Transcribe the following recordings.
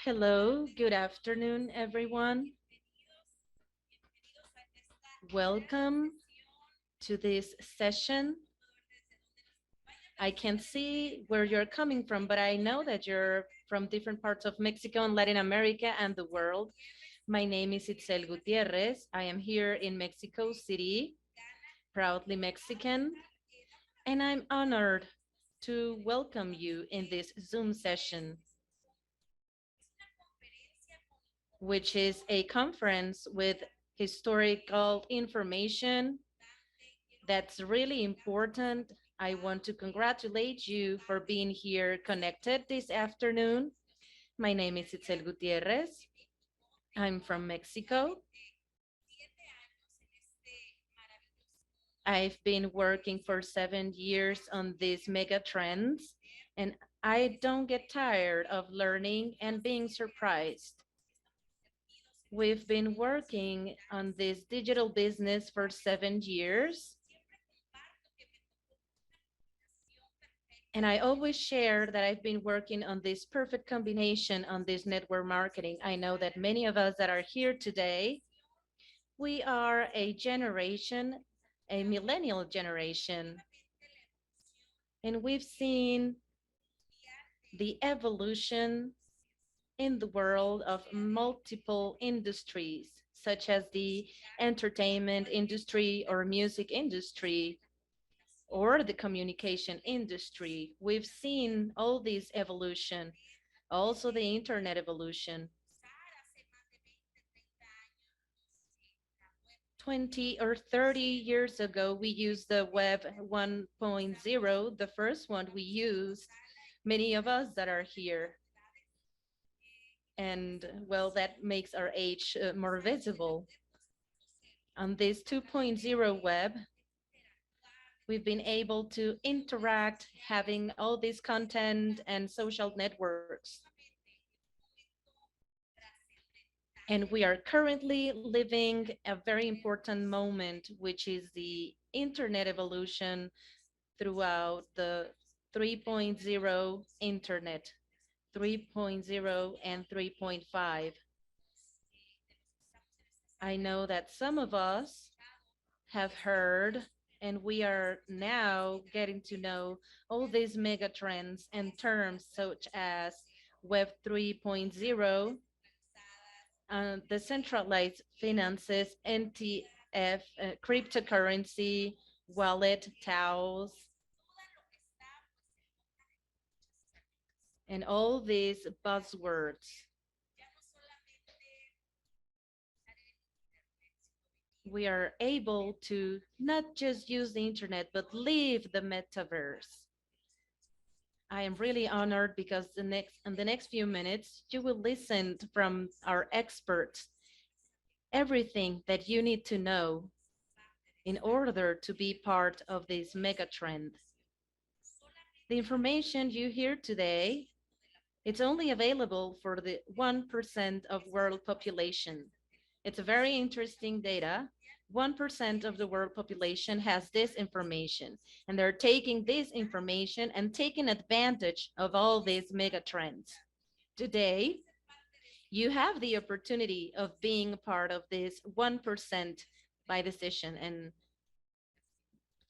Hello, good afternoon, everyone. Welcome to this session. I can't see where you're coming from, but I know that you're from different parts of Mexico and Latin America and the world. My name is Itzel Gutierrez. I am here in Mexico City, proudly Mexican, and I'm honored to welcome you in this Zoom session, which is a conference with historical information that's really important. I want to congratulate you for being here connected this afternoon. My name is Itzel Gutierrez. I'm from Mexico. I've been working for 7 years on these mega trends, and I don't get tired of learning and being surprised. We've been working on this digital business for 7 years. And I always share that I've been working on this perfect combination on this network marketing. I know that many of us that are here today, we are a generation, a millennial generation, and we've seen the evolution in the world of multiple industries, such as the entertainment industry or music industry, or the communication industry. We've seen all this evolution, also the internet evolution. 20 or 30 years ago, we used the web 1.0, the first one we used, many of us that are here. And well, that makes our age more visible. On this 2.0 web, we've been able to interact, having all this content and social networks. And we are currently living a very important moment, which is the internet evolution throughout the 3.0 internet, 3.0 and 3.5. I know that some of us have heard, and we are now getting to know all these mega trends and terms such as Web 3.0, decentralized finances, NTF, cryptocurrency, wallet, TAOs, and all these buzzwords. We are able to not just use the internet, but live the metaverse. I am really honored because in the next few minutes, you will listen from our experts everything that you need to know in order to be part of this mega trend. The information you hear today, it's only available for the 1% of world population. It's a very interesting data. 1% of the world population has this information, and they're taking this information and taking advantage of all these mega trends. Today, you have the opportunity of being part of this 1% by decision, and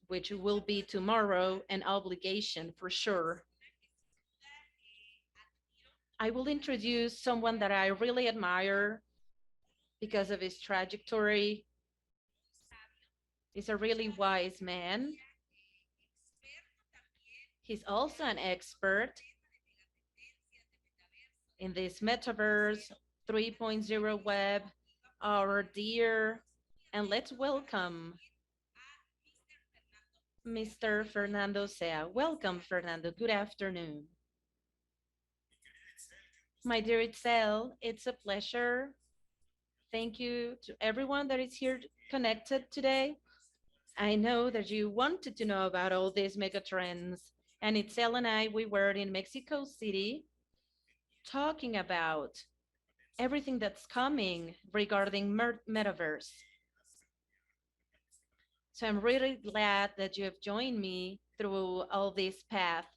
which will be tomorrow an obligation for sure. I will introduce someone that I really admire because of his trajectory. He's a really wise man. He's also an expert in this metaverse 3.0 web, our dear, and let's welcome Mr. Fernando Sea. Welcome, Fernando. Good afternoon. My dear Itzel, it's a pleasure. Thank you to everyone that is here connected today. I know that you wanted to know about all these mega trends, and Itzel and I, we were in Mexico City talking about everything that's coming regarding metaverse. So I'm really glad that you have joined me through all this path.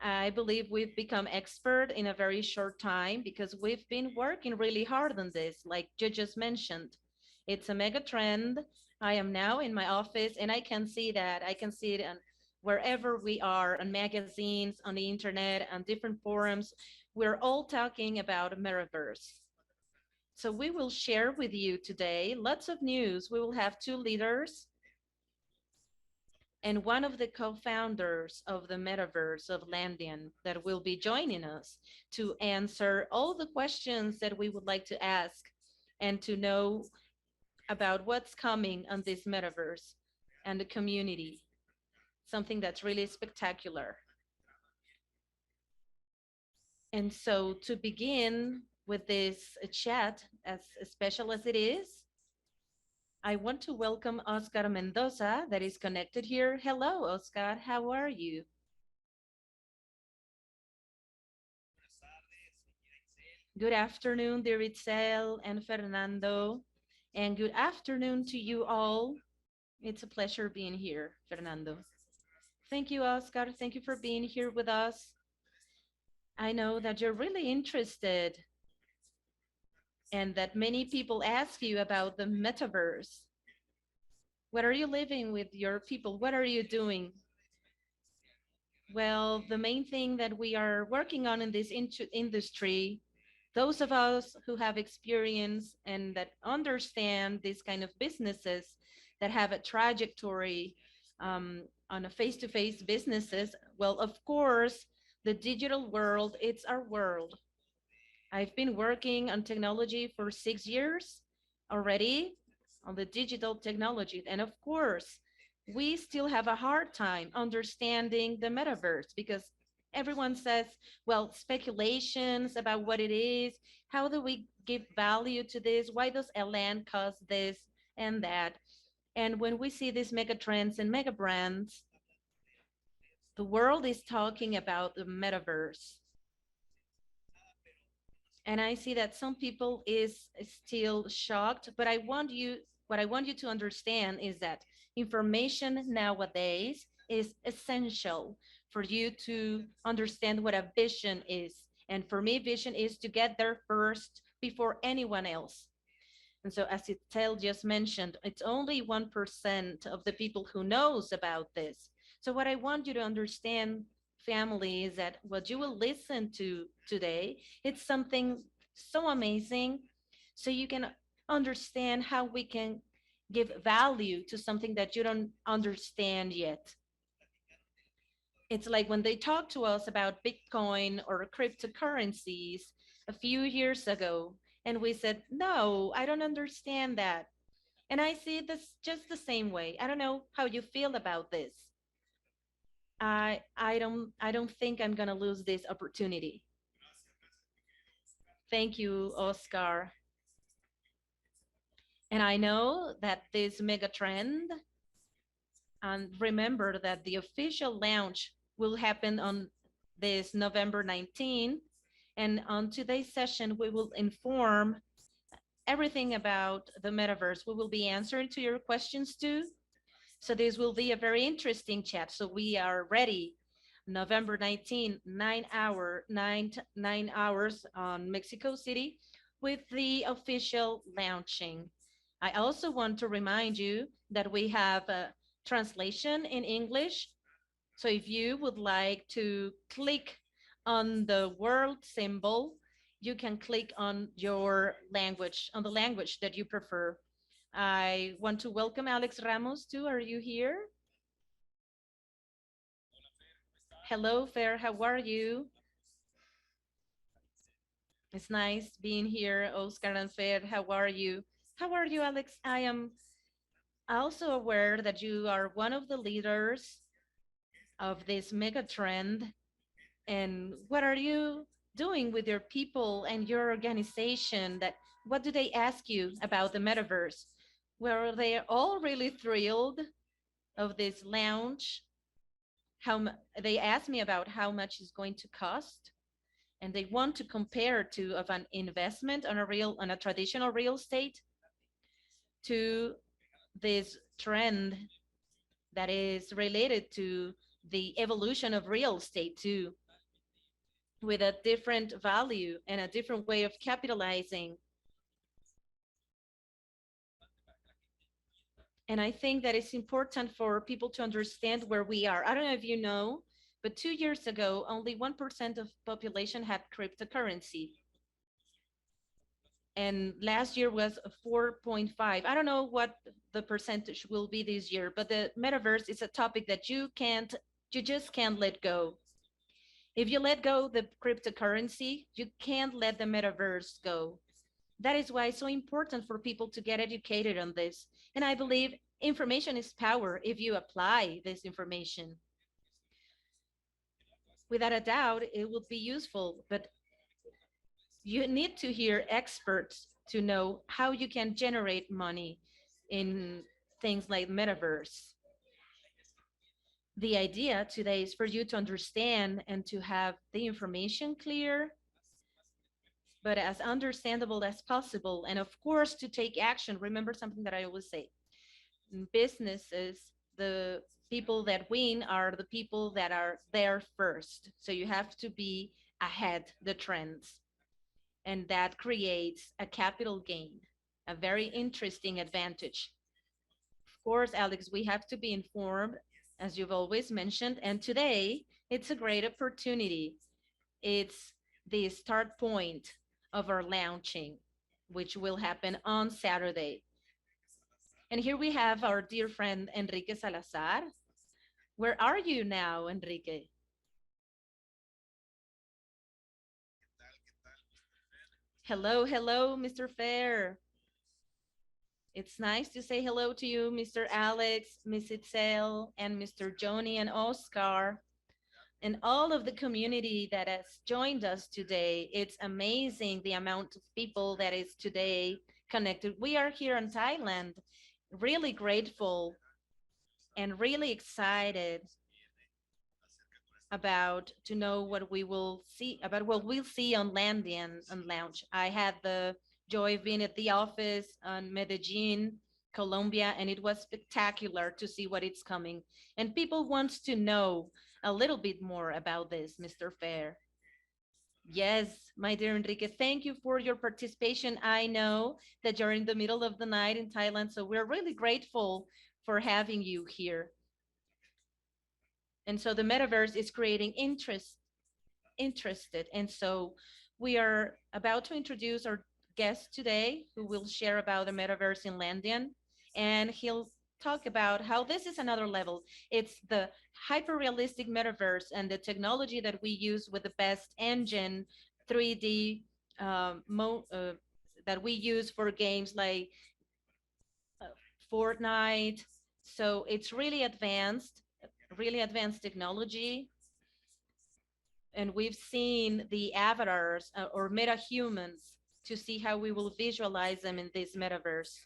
I believe we've become expert in a very short time because we've been working really hard on this, like you just mentioned. It's a mega trend. I am now in my office and I can see that. I can see it on wherever we are, on magazines, on the internet, on different forums. We're all talking about metaverse. So we will share with you today lots of news. We will have two leaders and one of the co-founders of the metaverse of Landian that will be joining us to answer all the questions that we would like to ask and to know about what's coming on this metaverse and the community, something that's really spectacular. And so to begin with this chat, as special as it is, I want to welcome Oscar Mendoza that is connected here. Hello, Oscar. How are you? Good afternoon, dear Itzel and Fernando. And good afternoon to you all. It's a pleasure being here, Fernando. Thank you, Oscar. Thank you for being here with us. I know that you're really interested and that many people ask you about the metaverse. What are you living with your people? What are you doing? Well, the main thing that we are working on in this industry, those of us who have experience and that understand these kind of businesses that have a trajectory on a face-to-face businesses, well, of course, the digital world, it's our world. I've been working on technology for 6 years already on the digital technology. And of course, we still have a hard time understanding the metaverse because everyone says, well, speculations about what it is. How do we give value to this? Why does a land cost this and that? And when we see these mega trends and mega brands, the world is talking about the metaverse, and I see that some people is still shocked, but what I want you to understand is that information nowadays is essential for you to understand what a vision is. And for me, vision is to get there first before anyone else. And so as Itel just mentioned, it's only 1% of the people who knows about this. So what I want you to understand, family, is that what you will listen to today, it's something so amazing. So you can understand how we can give value to something that you don't understand yet. It's like when they talked to us about Bitcoin or cryptocurrencies a few years ago, and we said, no, I don't understand that. And I see this just the same way. I don't know how you feel about this. I don't think I'm gonna lose this opportunity. Thank you, Oscar. And I know that this mega trend, and remember that the official launch will happen on this November 19. And on today's session, we will inform everything about the metaverse. We will be answering to your questions too. So this will be a very interesting chat. So we are ready. November 19, 9 hours on Mexico City with the official launching. I also want to remind you that we have a translation in English. So if you would like to click on the world symbol, you can click on your language, on the language that you prefer. I want to welcome Alex Ramos too. Are you here? Hello, Fer. How are you? It's nice being here. Oscar and Fer, how are you? How are you, Alex? I am also aware that you are one of the leaders of this mega trend. And what are you doing with your people and your organization? That what do they ask you about the metaverse? Well, they are all really thrilled of this launch. They asked me about how much it's going to cost, and they want to compare to of an investment on a traditional real estate to this trend that is related to the evolution of real estate too. with a different value and a different way of capitalizing. And I think that it's important for people to understand where we are. I don't know if you know, but 2 years ago, only 1% of population had cryptocurrency. And last year was 4.5. I don't know what the percentage will be this year, but the metaverse is a topic that you just can't let go. If you let go the cryptocurrency, you can't let the metaverse go. That is why it's so important for people to get educated on this. And I believe information is power if you apply this information. Without a doubt, it will be useful, but you need to hear experts to know how you can generate money in things like metaverse. The idea today is for you to understand and to have the information clear, but as understandable as possible. And of course, to take action. Remember something that I always say: in businesses, the people that win are the people that are there first. So you have to be ahead the trends. And that creates a capital gain, a very interesting advantage. Of course, Alex, we have to be informed, as you've always mentioned, and today it's a great opportunity. It's the start point of our launching, which will happen on Saturday. And here we have our dear friend Enrique Salazar. Where are you now, Enrique? Hello, hello, Mr. Fair. It's nice to say hello to you, Mr. Alex, Miss Itzel, and Mr. Joni and Oscar, and all of the community that has joined us today. It's amazing the amount of people that is today connected. We are here in Thailand, really grateful and really excited about to know what we will see about what we'll see on Landian and Lounge. I had the joy of being at the office on Medellin, Colombia, and it was spectacular to see what it's coming. And people wants to know a little bit more about this, Mr. Fair. Yes, my dear Enrique, thank you for your participation. I know that you're in the middle of the night in Thailand, so we're really grateful for having you here. And so the metaverse is creating interested. And so we are about to introduce our guest today who will share about the metaverse in Landian. And he'll talk about how this is another level. It's the hyper realistic metaverse and the technology that we use with the best engine 3D that we use for games like uh, Fortnite. So it's really advanced technology, and we've seen the avatars or meta humans to see how we will visualize them in this metaverse.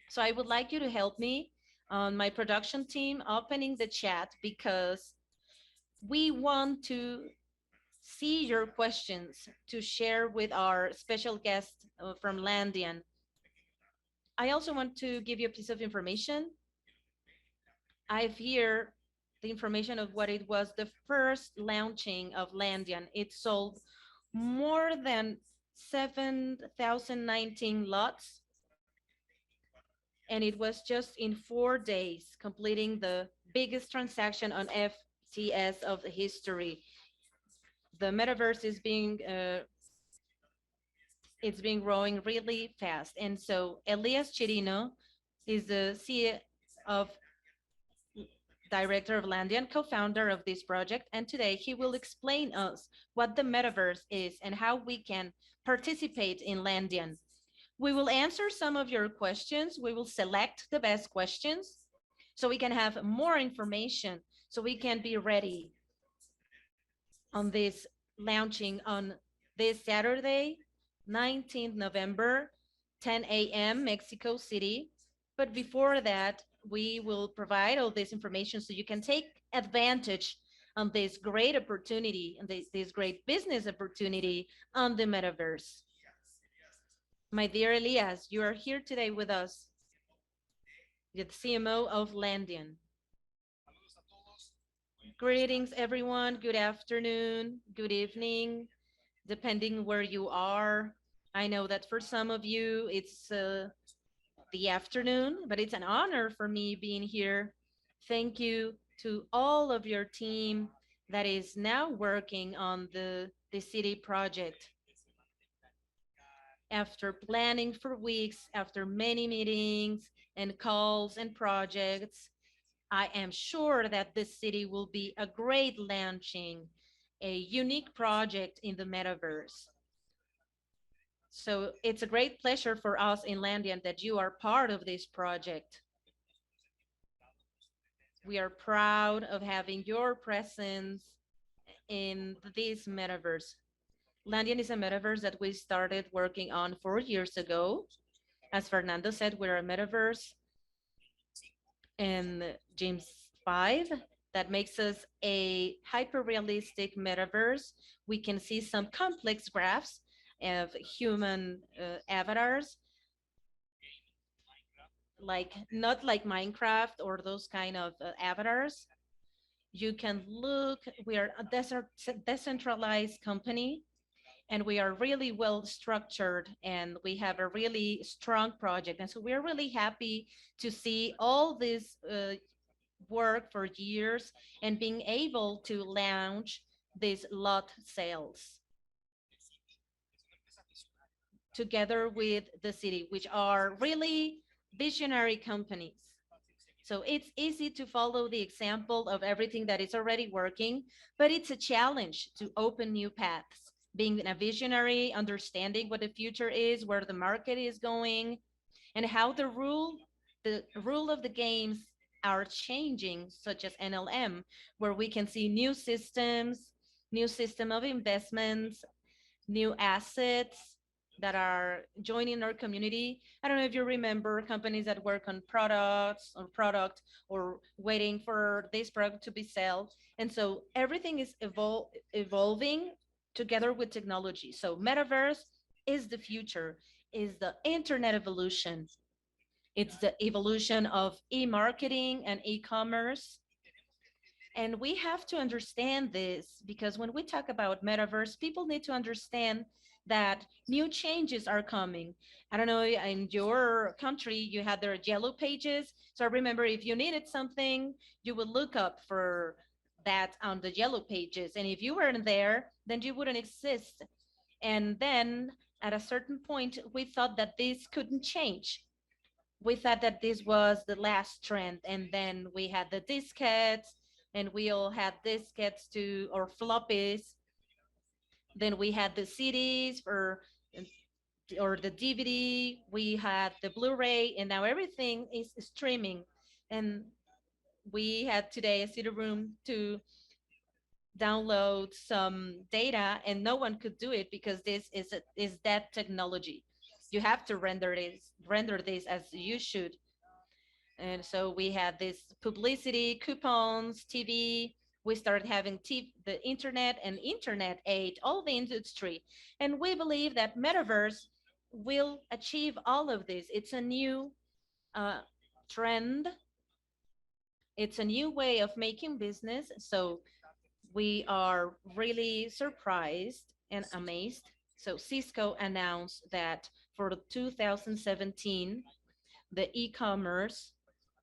So I would like you to help me on my production team opening the chat because we want to see your questions to share with our special guest from Landian. I also want to give you a piece of information. I've here the information of what it was the first launching of Landian. It sold more than 7,019 lots, and it was just in 4 days, completing the biggest transaction on FTS of the history. The metaverse is being it's been growing really fast, and so Elias Chirino is the CEO of director of Landian, co-founder of this project, and today he will explain us what the metaverse is and how we can participate in Landian. We will answer some of your questions. We will select the best questions so we can have more information, so we can be ready on this launching on this Saturday, 19th November, 10 a.m. Mexico City. But before that, we will provide all this information so you can take advantage on this great opportunity and this great business opportunity on the metaverse. My dear Elias, you are here today with us, the CMO of Landian. Greetings, everyone. Good afternoon, good evening, depending where you are. I know that for some of you, it's the afternoon, but it's an honor for me being here. Thank you to all of your team that is now working on the city project. After planning for weeks, after many meetings and calls and projects, I am sure that this city will be a great launching, a unique project in the metaverse. So it's a great pleasure for us in Landian that you are part of this project. We are proud of having your presence in this metaverse. Landian is a metaverse that we started working on 4 years ago. As Fernando said, we're a metaverse in James 5 that makes us a hyper-realistic metaverse. We can see some complex graphs of human avatars, like not like Minecraft or those kind of avatars. You can look, we are a decentralized company and we are really well structured and we have a really strong project. And so we're really happy to see all this work for years and being able to launch these lot sales together with the city, which are really visionary companies. So it's easy to follow the example of everything that is already working, but it's a challenge to open new paths. Being a visionary, understanding what the future is, where the market is going, and how the rule of the games are changing, such as NLM, where we can see new systems, new system of investments, new assets that are joining our community. I don't know if you remember companies that work on products or product or waiting for this product to be sold. And so everything is evolving together with technology. So metaverse is the future, is the internet evolution. It's the evolution of e-marketing and e-commerce. And we have to understand this because when we talk about metaverse, people need to understand that new changes are coming. I don't know, in your country, you had their yellow pages. So I remember if you needed something, you would look up for that on the yellow pages. And if you weren't there, then you wouldn't exist. And then at a certain point, we thought that this couldn't change. We thought that this was the last trend. And then we had the diskettes, and we all had diskettes to or floppies. Then we had the CDs or the DVD. We had the Blu-ray, and now everything is streaming. And we had today a CD room to download some data, and no one could do it because is that technology. You have to render this as you should. And so we had this publicity, coupons, TV. We started having the internet, and internet ate all the industry. And we believe that metaverse will achieve all of this. It's a new uh, trend. It's a new way of making business. So we are really surprised and amazed. So Cisco announced that for 2017, the e-commerce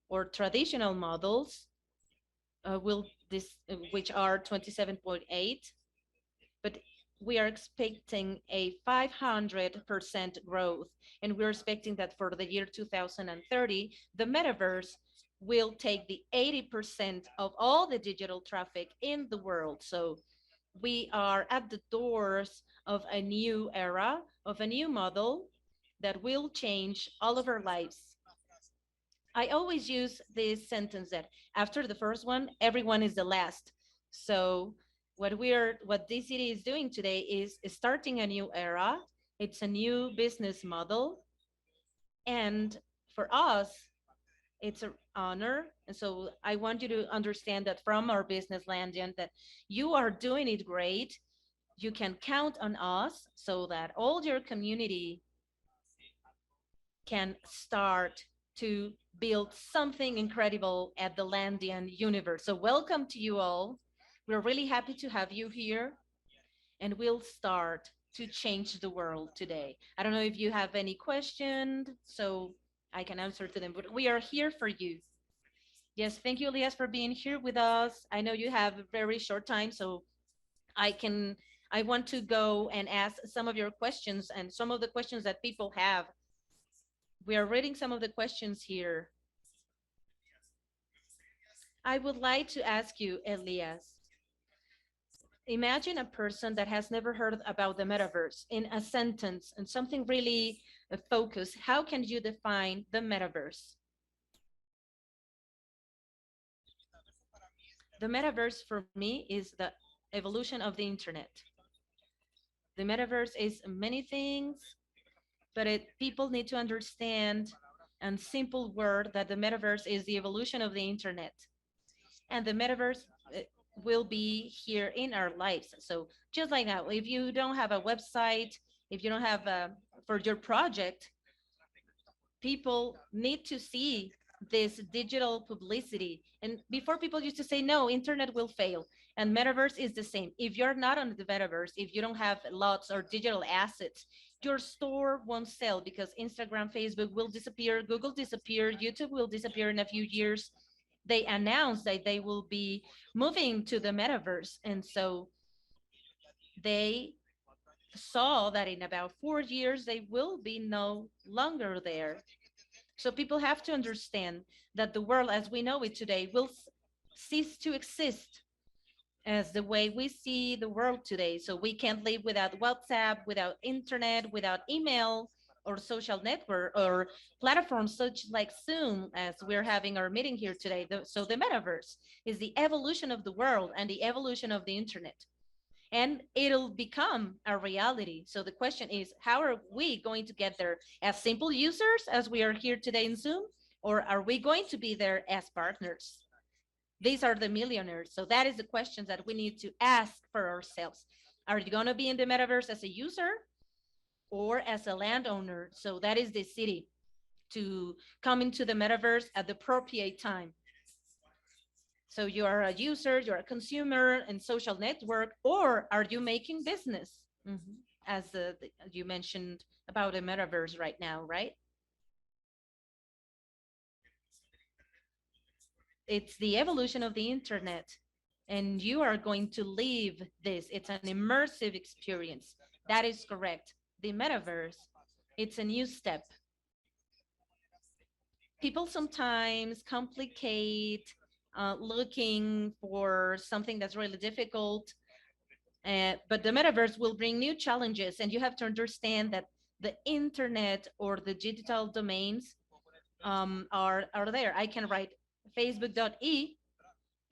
or traditional models will this which are 27.8, but we are expecting a 500% growth, and we're expecting that for the year 2030 the metaverse will take the 80% of all the digital traffic in the world. So we are at the doors of a new era, of a new model that will change all of our lives. I always use this sentence that after the first one, everyone is the last. So what DCD is doing today is starting a new era. It's a new business model. And for us, it's an honor. And so I want you to understand that from our business Landian, that you are doing it great. You can count on us so that all your community can start to build something incredible at the Landian universe. So welcome to you all. We're really happy to have you here, and we'll start to change the world today. I don't know if you have any questions, so I can answer to them, but we are here for you. Yes, thank you, Elias, for being here with us. I know you have a very short time, so I can I want to go and ask some of your questions and some of the questions that people have. We are reading some of the questions here. I would like to ask you, Elias, imagine a person that has never heard about the metaverse in a sentence and something really focused. How can you define the metaverse? The metaverse for me is the evolution of the internet. The metaverse is many things, but people need to understand in simple word that the metaverse is the evolution of the internet, and the metaverse will be here in our lives. So just like now, if you don't have a website, if you don't have for your project, people need to see this digital publicity. And before, people used to say, no, internet will fail. And metaverse is the same. If you're not on the metaverse, if you don't have lots or digital assets, your store won't sell because Instagram, Facebook will disappear, Google disappear, YouTube will disappear in a few years. They announced that they will be moving to the metaverse. And so they saw that in about 4 years, they will be no longer there. So people have to understand that the world as we know it today will cease to exist as the way we see the world today. So we can't live without WhatsApp, without internet, without email or social network or platforms such like Zoom, as we're having our meeting here today. So the metaverse is the evolution of the world and the evolution of the internet, and it'll become a reality. So the question is, how are we going to get there? As simple users, as we are here today in Zoom, or are we going to be there as partners? These are the millionaires. So that is the questions that we need to ask for ourselves. Are you going to be in the metaverse as a user or as a landowner? So that is the city to come into the metaverse at the appropriate time. So you are a user, you're a consumer in social network, or are you making business? Mhm. As you mentioned about the metaverse right now, right? It's the evolution of the internet, and you are going to live this. It's an immersive experience. That is correct. The metaverse, it's a new step. People sometimes complicate looking for something that's really difficult. But the metaverse will bring new challenges, and you have to understand that the internet or the digital domains are there. I can write facebook.e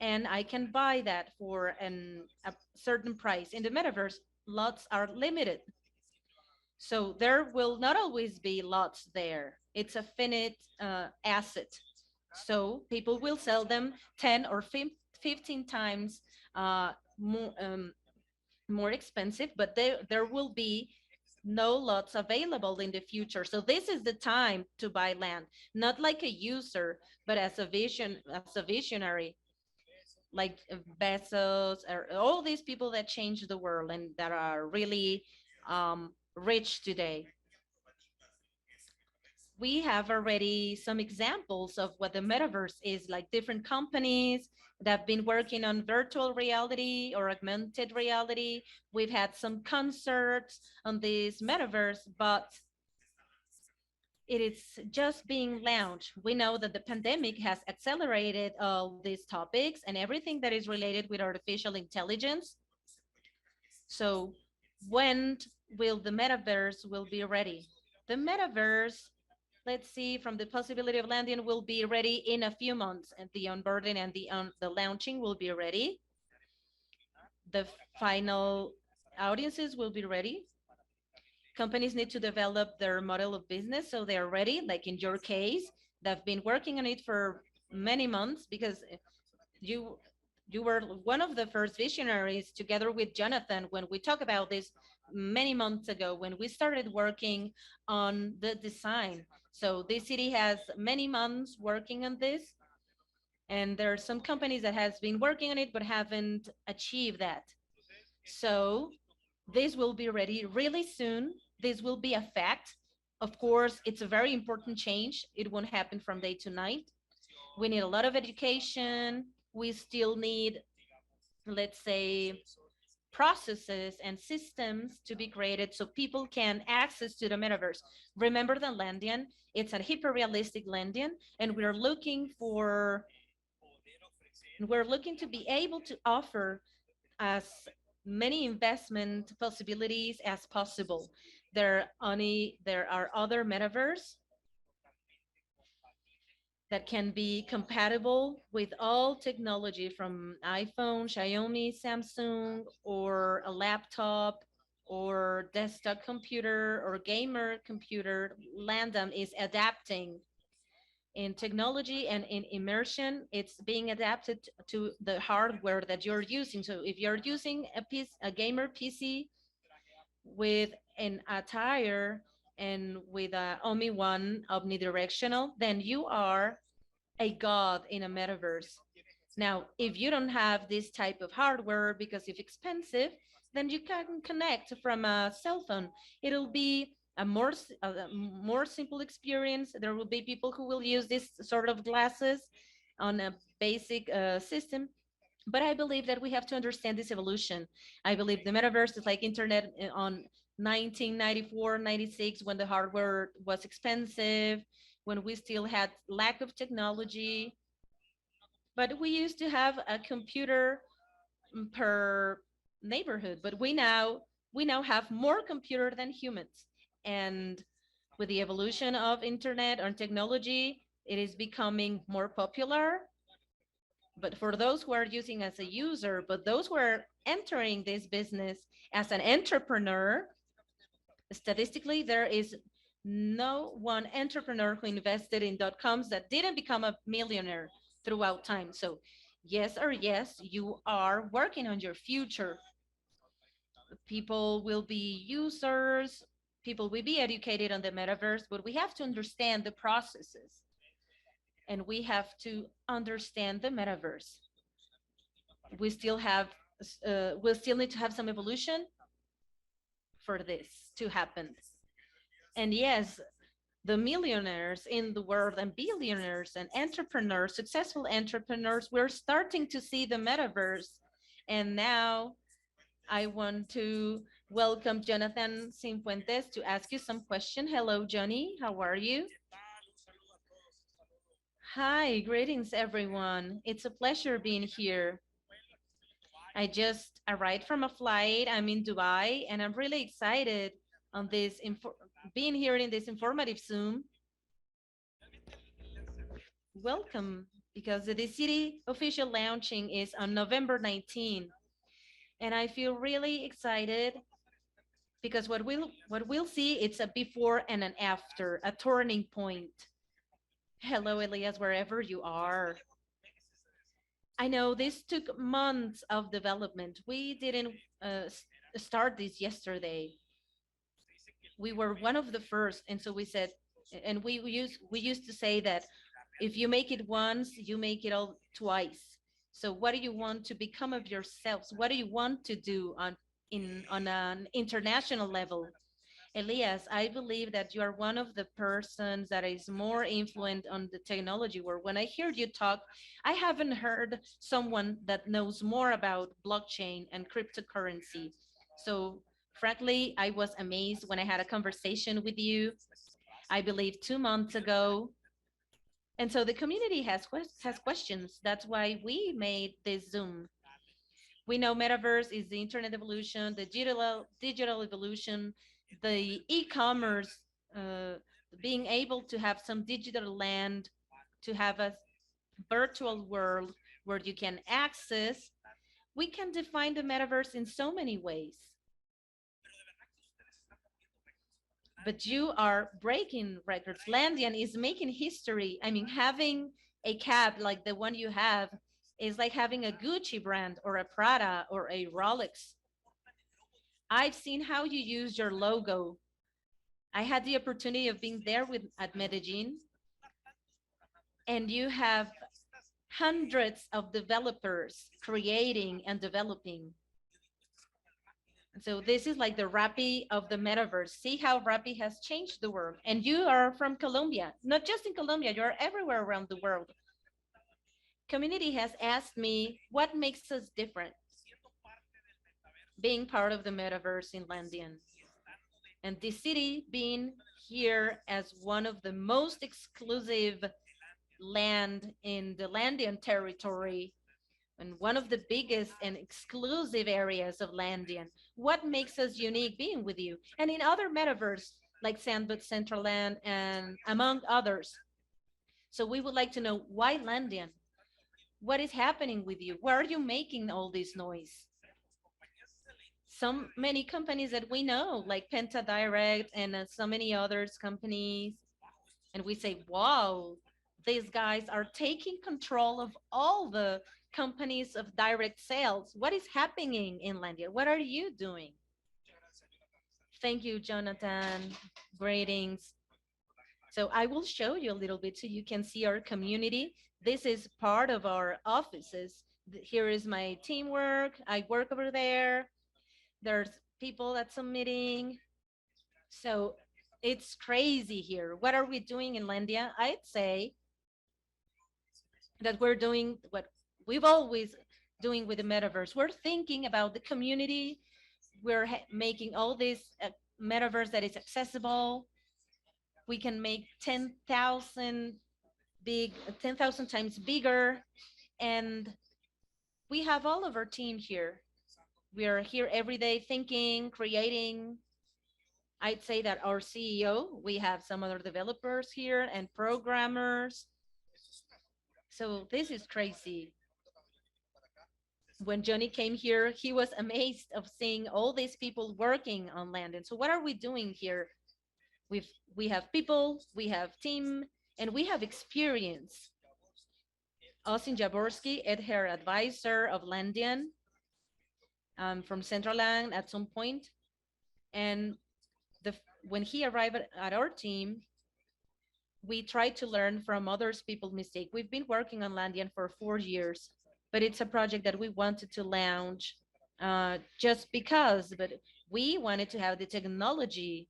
and I can buy that for a certain price. In the metaverse, lots are limited. So there will not always be lots there. It's a finite asset. So people will sell them 10 or 15 times more, more expensive, but there will be no lots available in the future. So this is the time to buy land, not like a user, but as a visionary, like Bezos or all these people that change the world and that are really rich today. We have already some examples of what the metaverse is, like different companies that have been working on virtual reality or augmented reality. We've had some concerts on this metaverse, but it is just being launched. We know that the pandemic has accelerated all these topics and everything that is related with artificial intelligence. So when will the metaverse will be ready? The metaverse, let's see, from the possibility of landing will be ready in a few months, and the onboarding and the launching will be ready. The final audiences will be ready. Companies need to develop their model of business so they are ready. Like in your case, they've been working on it for many months because you you were one of the first visionaries together with Jonathan when we talked about this many months ago when we started working on the design. So this city has many months working on this, And there are some companies that has been working on it but haven't achieved that. So this will be ready really soon. This will be a fact. Of course, it's a very important change. It won't happen from day to night. We need a lot of education. We still need, let's say, processes and systems to be created so people can access to the metaverse. Remember the Landian? It's a hyper realistic Landian, and we're looking to be able to offer as many investment possibilities as possible. There are other metaverse that can be compatible with all technology from iPhone, Xiaomi, Samsung, or a laptop or desktop computer or gamer computer. Landam is adapting in technology and in immersion. It's being adapted to the hardware that you're using. So if you're using a gamer PC with an attire and with a One omnidirectional, then you are a god in a metaverse. Now, if you don't have this type of hardware because it's expensive, then you can connect from a cell phone. It'll be a more simple experience. There will be people who will use this sort of glasses on a basic system. But I believe that we have to understand this evolution. I believe the metaverse is like internet on 1994, 96, when the hardware was expensive, when we still had lack of technology, but we used to have a computer per neighborhood. But we now have more computer than humans. And with the evolution of internet and technology, it is becoming more popular. But for those who are using as a user, but those who are entering this business as an entrepreneur, statistically, there is no one entrepreneur who invested in .coms that didn't become a millionaire throughout time. So yes or yes, you are working on your future. People will be users, people will be educated on the metaverse, but we have to understand the processes and we have to understand the metaverse. We still have, we still need to have some evolution for this to happen. And yes, the millionaires in the world and billionaires and entrepreneurs, successful entrepreneurs, we're starting to see the metaverse. And now I want to welcome Jonathan Cifuentes to ask you some question. Hello, Johnny. How are you? Hi, greetings, everyone. It's a pleasure being here. I just arrived from a flight. I'm in Dubai, and I'm really excited on this being here in this informative Zoom. Welcome, because the DECITY official launching is on November 19, and I feel really excited because what we'll see, it's a before and an after, a turning point. Hello, Elias, wherever you are. I know this took months of development. We didn't start this yesterday. We were one of the first, and so we said, and we used to say that if you make it once, you make it all twice. So what do you want to become of yourselves? What do you want to do on an international level? Elias, I believe that you are one of the persons that is more influent on the technology world. When I hear you talk, I haven't heard someone that knows more about blockchain and cryptocurrency. So frankly, I was amazed when I had a conversation with you, I believe 2 months ago. And so the community has questions. That's why we made this Zoom. We know metaverse is the internet evolution, the digital evolution, the e-commerce, uh, being able to have some digital land, to have a virtual world where you can access. We can define the metaverse in so many ways. But you are breaking records. Landian is making history. I mean, having a cab like the one you have is like having a Gucci brand or a Prada or a Rolex. I've seen how you use your logo. I had the opportunity of being there with at Medellin, and you have hundreds of developers creating and developing. So this is like the Rappi of the metaverse. See how Rappi has changed the world. And you are from Colombia, not just in Colombia, you're everywhere around the world. Community has asked me what makes us different being part of the metaverse in Landian. And the city being here as one of the most exclusive land in the Landian territory and one of the biggest and exclusive areas of Landian. What makes us unique being with you? And in other metaverse like Sandbox Centraland and among others. So we would like to know why Landian? What is happening with you? Why are you making all this noise? So many companies that we know, like Penta Direct and so many others companies, and we say, wow, these guys are taking control of all the companies of direct sales. What is happening in Landia? What are you doing? Thank you, Jonathan. Greetings. So I will show you a little bit so you can see our community. This is part of our offices. Here is my teamwork. I work over there. There's people at some meeting. So it's crazy here. What are we doing in Landia? I'd say that we're doing what we've always doing with the metaverse. We're thinking about the community. We're making all this metaverse that is accessible. We can make 10,000 times bigger, and we have all of our team here. We are here every day thinking, creating. I'd say that our CEO, we have some other developers here and programmers. So this is crazy. When Johnny came here, he was amazed of seeing all these people working on land. And so what are we doing here? We have people, we have team, and we have experience. Austin Jaworski, her advisor of Landian, from Central Land at some point. And when he arrived at our team, we tried to learn from others people's mistake. We've been working on Landian for 4 years, but it's a project that we wanted to launch just because, but we wanted to have the technology.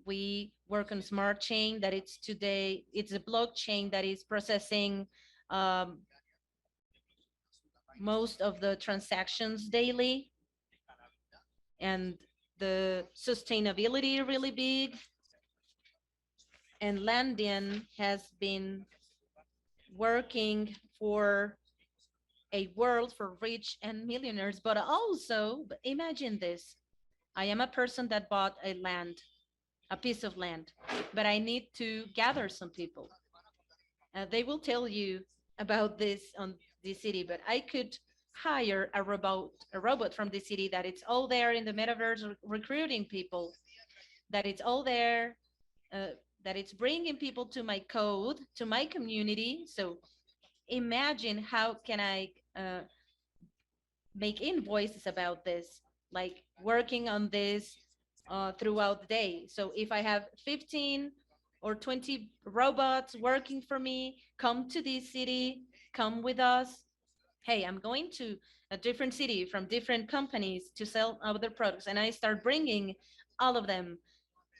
We work on smart chain that it's today, it's a blockchain that is processing most of the transactions daily, and the sustainability really big. And Landian has been working for a world for rich and millionaires, but also imagine this. I am a person that bought a piece of land, but I need to gather some people. They will tell you about this on the city, but I could hire a robot from the city that it's all there in the metaverse recruiting people, that it's all there, that it's bringing people to my code, to my community. So imagine how can I make invoices about this, like working on this throughout the day. So if I have 15 or 20 robots working for me, come to this city, come with us. Hey, I'm going to a different city from different companies to sell other products, and I start bringing all of them.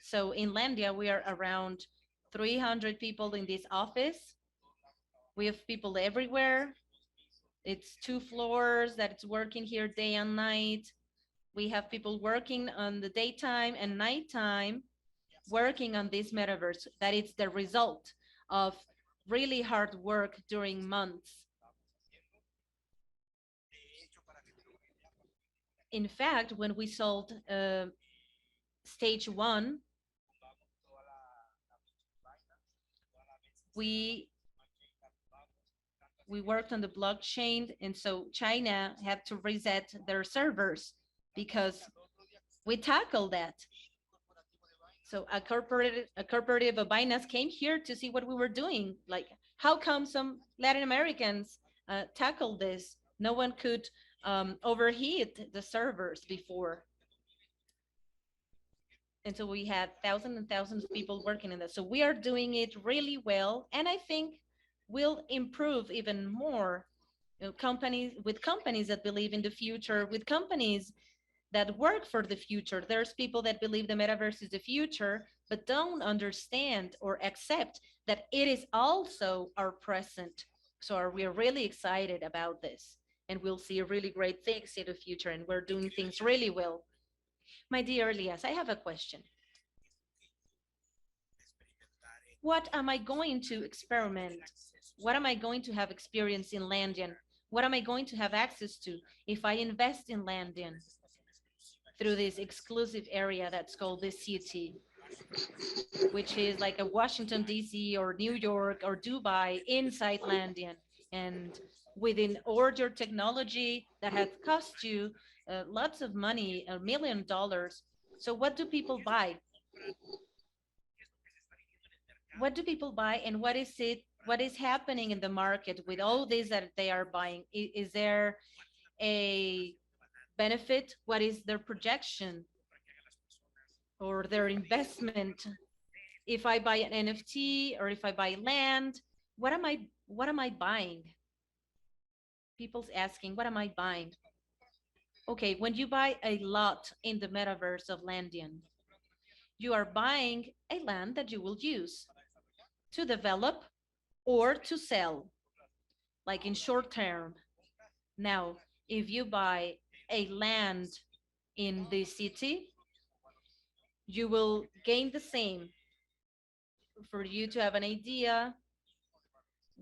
So in Landia, we are around 300 people in this office. We have people everywhere. It's 2 floors that it's working here day and night. We have people working on the daytime and nighttime, working on this metaverse. That is the result of really hard work during months. In fact, when we sold stage 1, we worked on the blockchain, and so China had to reset their servers because we tackled that. So a corporative of Binance came here to see what we were doing. Like, how come some Latin Americans tackled this? No one could overheat the servers before. And so we had thousands and thousands of people working in this. So we are doing it really well. And I think will improve even more. Companies with companies that believe in the future, with companies that work for the future. There's people that believe the metaverse is the future, but don't understand or accept that it is also our present. So we're really excited about this, and we'll see really great things in the future, and we're doing things really well. My dear Elias, I have a question. What am I going to experiment? What am I going to have experience in Landian? What am I going to have access to if I invest in Landian through this exclusive area that's called the city, which is like a Washington, D.C. or New York or Dubai inside Landian, and within order technology that has cost you lots of money, $1 million. So what do people buy? What do people buy, and what is it? What is happening in the market with all this that they are buying? Is there a benefit? What is their projection or their investment? If I buy an NFT or if I buy land, what am I buying? People's asking, what am I buying? Okay, when you buy a lot in the metaverse of Landian, you are buying a land that you will use to develop or to sell, like in short term. Now, if you buy a land in the city, you will gain the same. For you to have an idea,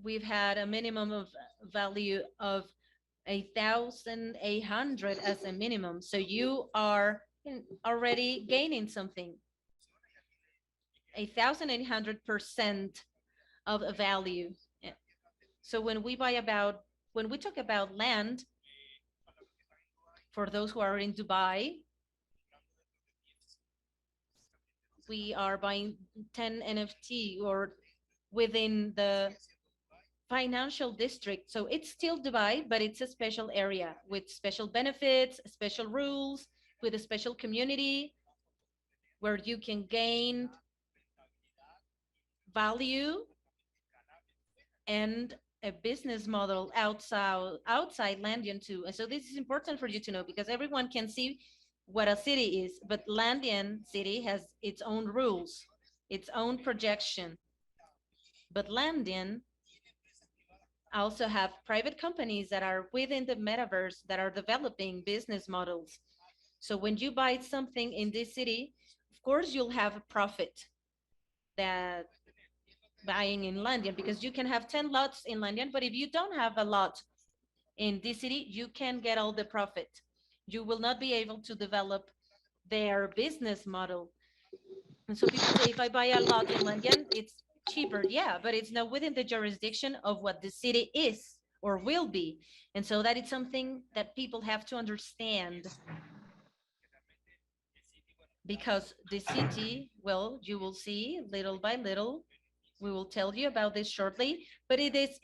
we've had a minimum of value of 1,800 as a minimum. So you are already gaining something, 1,800% of a value. Yeah. So when we talk about land, for those who are in Dubai, we are buying 10 NFT or within the financial district. So it's still Dubai, but it's a special area with special benefits, special rules, with a special community where you can gain value and a business model outside Landian too. And so this is important for you to know, because everyone can see what a city is, but Landian city has its own rules, its own projection. But Landian also have private companies that are within the metaverse that are developing business models. So when you buy something in this city, of course you'll have a profit that buying in London, because you can have 10 lots in London, but if you don't have a lot in this city, you can get all the profit. You will not be able to develop their business model. And so people say, if I buy a lot in London, it's cheaper. Yeah, but it's not within the jurisdiction of what the city is or will be. And so that is something that people have to understand, because the city, well, you will see little by little, we will tell you about this shortly, but it is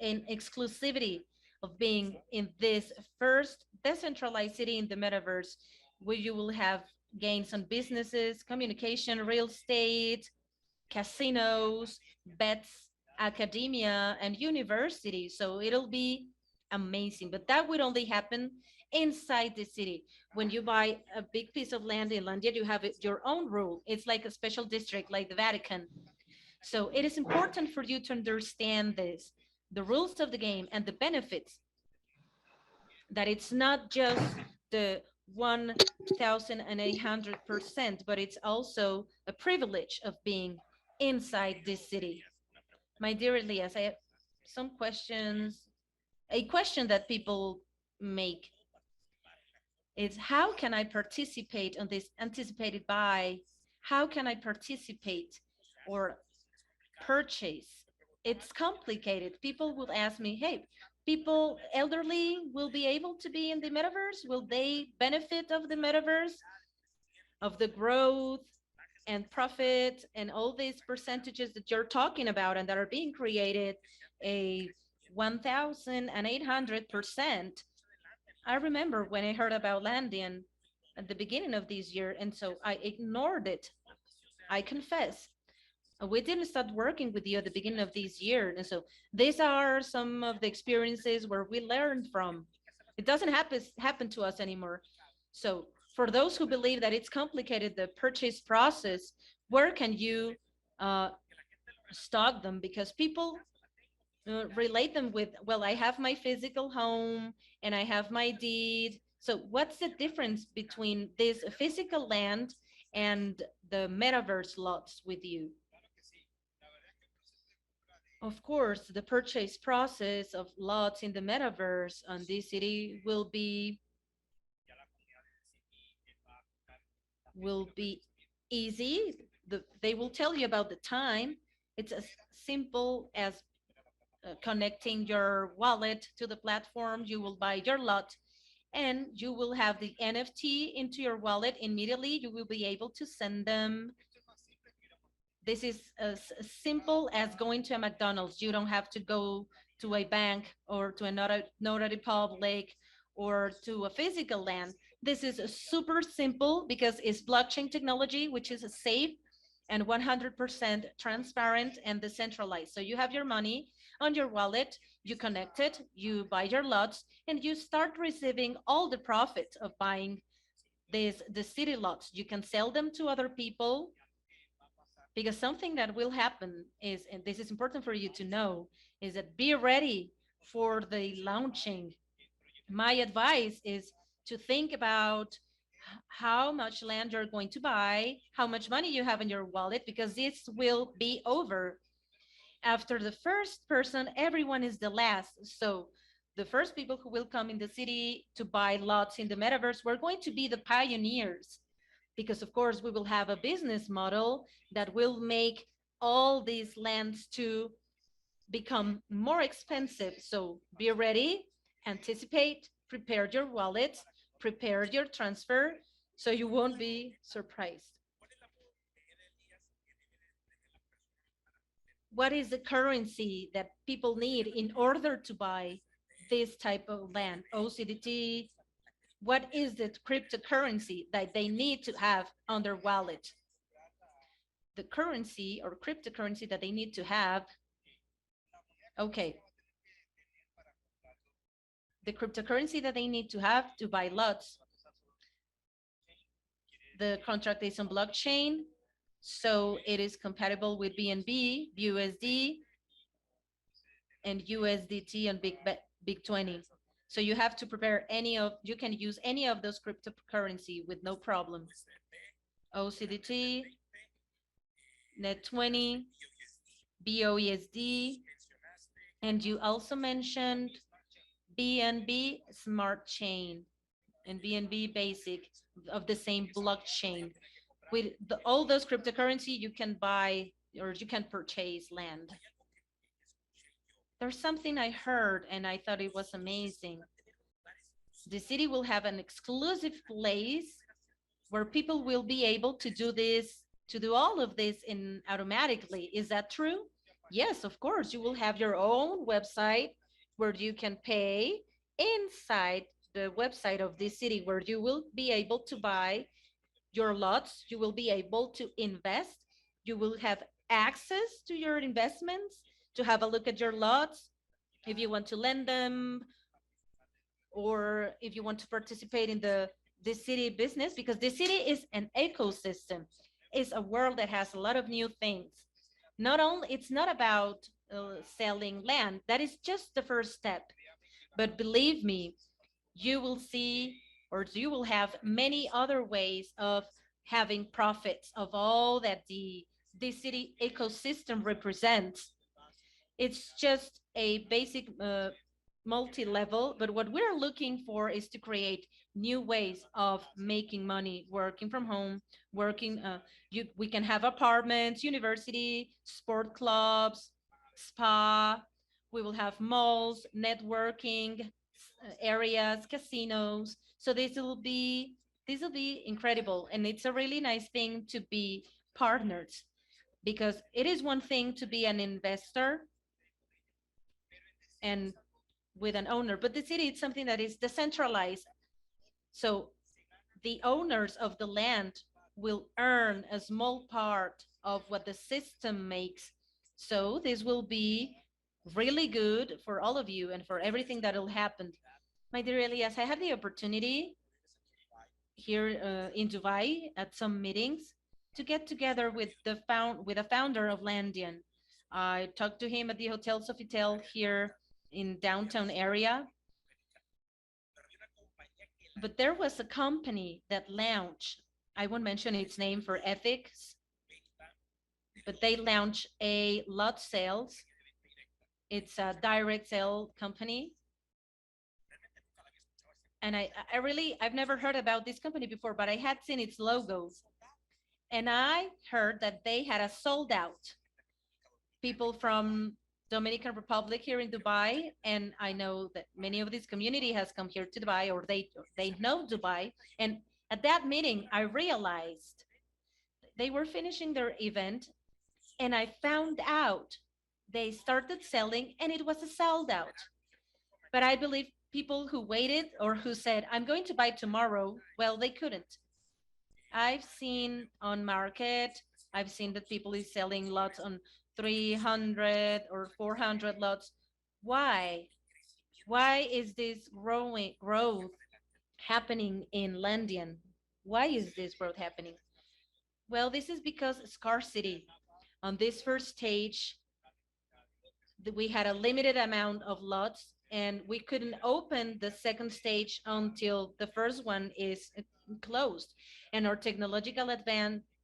an exclusivity of being in this first decentralized city in the metaverse, where you will have gains on businesses, communication, real estate, casinos, bets, academia, and universities. So it'll be amazing. But that would only happen inside the city. When you buy a big piece of land in London, you have your own rule. It's like a special district, like the Vatican. So it is important for you to understand this, the rules of the game and the benefits, that it's not just the 1,800%, but it's also a privilege of being inside this city. My dear Elias, I have some questions. A question that people make is, how can I participate on this anticipated buy? How can I participate or purchase? It's complicated. People will ask me, hey, people elderly will be able to be in the metaverse? Will they benefit of the metaverse, of the growth and profit and all these percentages that you're talking about and that are being created? A 1,800%. I remember when I heard about Landian at the beginning of this year, and so I ignored it. I confess. We didn't start working with you at the beginning of this year. And so these are some of the experiences where we learned from. It doesn't happen to us anymore. So for those who believe that it's complicated, the purchase process, where can you uh, stock them? Because people relate them with, well, I have my physical home and I have my deed. So what's the difference between this physical land and the metaverse lots with you? Of course, the purchase process of lots in the metaverse on this city will be easy. They will tell you about the time. It's as simple as connecting your wallet to the platform. You will buy your lot and you will have the NFT into your wallet immediately. You will be able to send them. This is as simple as going to a McDonald's. You don't have to go to a bank or to a notary public or to a physical land. This is super simple because it's blockchain technology, which is safe and 100% transparent and decentralized. So you have your money on your wallet, you connect it, you buy your lots, and you start receiving all the profit of buying the city lots. You can sell them to other people because something that will happen is, and this is important for you to know, is that be ready for the launching. My advice is to think about how much land you're going to buy, how much money you have in your wallet, because this will be over. After the first person, everyone is the last. So the first people who will come in the city to buy lots in the metaverse, we're going to be the pioneers, because of course we will have a business model that will make all these lands to become more expensive. So be ready, anticipate, prepare your wallet, prepare your transfer, so you won't be surprised. What is the currency that people need in order to buy this type of land? OCDT, what is the cryptocurrency that they need to have on their wallet? The currency or cryptocurrency that they need to have. Okay, the cryptocurrency that they need to have to buy lots. The contract is on blockchain, so it is compatible with BNB, USD, and USDT and Big 20. So you have to prepare you can use any of those cryptocurrency with no problem. OCDT, Net 20, BOESD, and you also mentioned BNB Smart Chain and BNB Basic of the same blockchain. With all those cryptocurrency, you can buy or you can purchase land. There's something I heard and I thought it was amazing. The city will have an exclusive place where people will be able to do this, to do all of this in automatically. Is that true? Yes, of course. You will have your own website where you can pay inside the website of this city, where you will be able to buy your lots, you will be able to invest, you will have access to your investments, to have a look at your lots, if you want to lend them, or if you want to participate in the city business, because the city is an ecosystem. It's a world that has a lot of new things. Not only, it's not about selling land. That is just the first step. But believe me, you will see, or you will have many other ways of having profits of all that the city ecosystem represents. It's just a basic multi-level, but what we're looking for is to create new ways of making money, working from home, working, we can have apartments, university, sport clubs, spa, we will have malls, networking areas, casinos. So this will be incredible, and it's a really nice thing to be partnered, because it is one thing to be an investor and with an owner, but the city is something that is decentralized. So the owners of the land will earn a small part of what the system makes. So this will be really good for all of you and for everything that will happen. My dear Elias, I had the opportunity here in Dubai at some meetings to get together with the founder of Landian. I talked to him at the Hotel Sofitel here in downtown area, but there was a company that launched, I won't mention its name for ethics, but they launched a lot sales. It's a direct sale company. And I've never heard about this company before, but I had seen its logos. And I heard that they had a sold out. People from Dominican Republic here in Dubai, and I know that many of this community has come here to Dubai, or they know Dubai. And at that meeting, I realized they were finishing their event, and I found out they started selling, and it was a sold out. But I believe people who waited or who said, I'm going to buy tomorrow, well, they couldn't. I've seen on market, I've seen that people is selling lots on 300 or 400 lots. Why? Why is this growth happening in Landian? Why is this growth happening? Well, this is because scarcity. On this first stage, we had a limited amount of lots and we couldn't open the second stage until the first one is closed. And our technological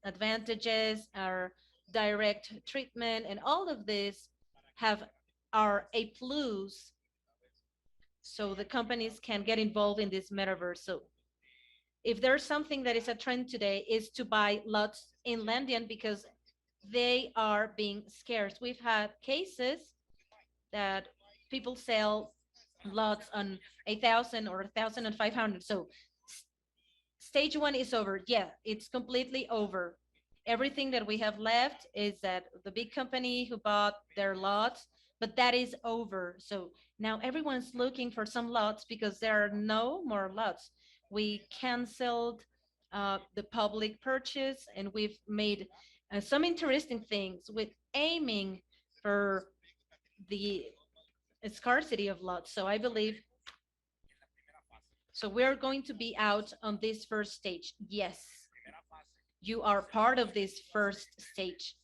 advantages, our direct treatment, and all of this have are a plus so the companies can get involved in this metaverse. So if there's something that is a trend today is to buy lots in Landian because they are being scarce. We've had cases that people sell lots on 1,000 or 1,500. So stage one is over. Yeah, it's completely over. Everything that we have left is that the big company who bought their lots, but that is over. So now everyone's looking for some lots because there are no more lots. We canceled the public purchase and we've made some interesting things with aiming for the scarcity of lots. So I believe so we're going to be out on this first stage. Yes, you are part of this first stage.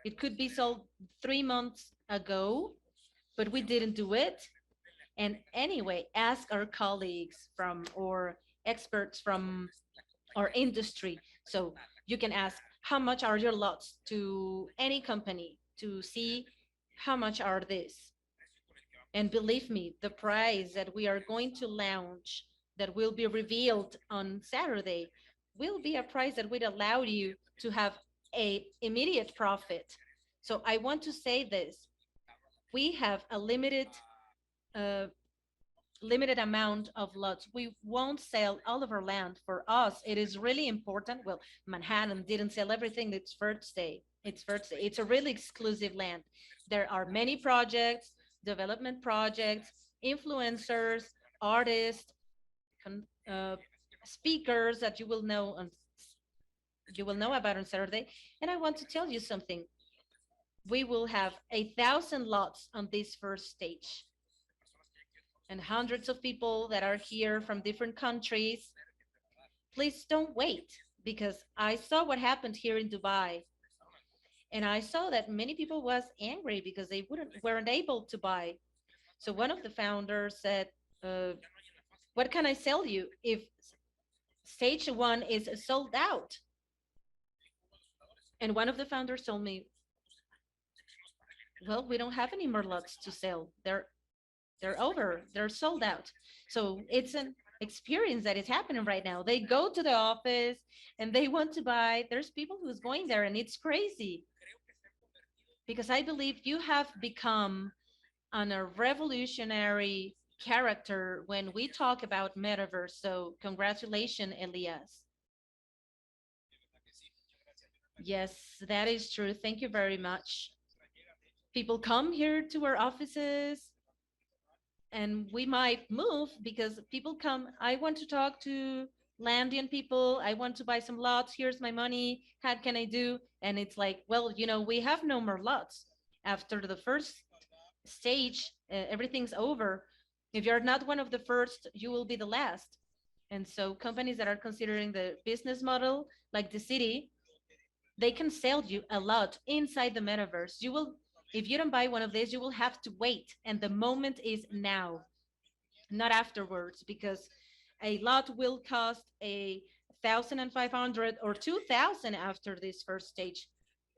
It could be sold 3 months ago, but we didn't do it. And anyway, ask our colleagues from or experts from our industry. So you can ask how much are your lots to any company to see how much are this. And believe me, the price that we are going to launch that will be revealed on Saturday will be a price that would allow you to have a immediate profit. So I want to say this. We have a uh, limited amount of lots. We won't sell all of our land. For us, it is really important. Well, Manhattan didn't sell everything. It's first day. It's first day. It's a really exclusive land. There are many projects, development projects, influencers, artists, uh, speakers that you will know about on Saturday. And I want to tell you something. We will have 1,000 lots on this first stage and hundreds of people that are here from different countries. Please don't wait because I saw what happened here in Dubai and I saw that many people was angry because they weren't able to buy. So one of the founders said, what can I sell you if stage one is sold out? And one of the founders told me, well, we don't have any more lots to sell. They're over. They're sold out. So it's an experience that is happening right now. They go to the office and they want to buy. There's people who's going there and it's crazy. Because I believe you have become a revolutionary character when we talk about metaverse. So congratulations, Elias. Yes, that is true. Thank you very much. People come here to our offices and we might move because people come, I want to talk to Landian people, I want to buy some lots. Here's my money. How can I do? And it's like, well, we have no more lots. After the first stage, everything's over. If you're not one of the first, you will be the last. And so companies that are considering the business model, like DECITY, they can sell you a lot inside the metaverse. You will, if you don't buy one of these, you will have to wait. And the moment is now, not afterwards, because a lot will cost 1,500 or 2,000 after this first stage.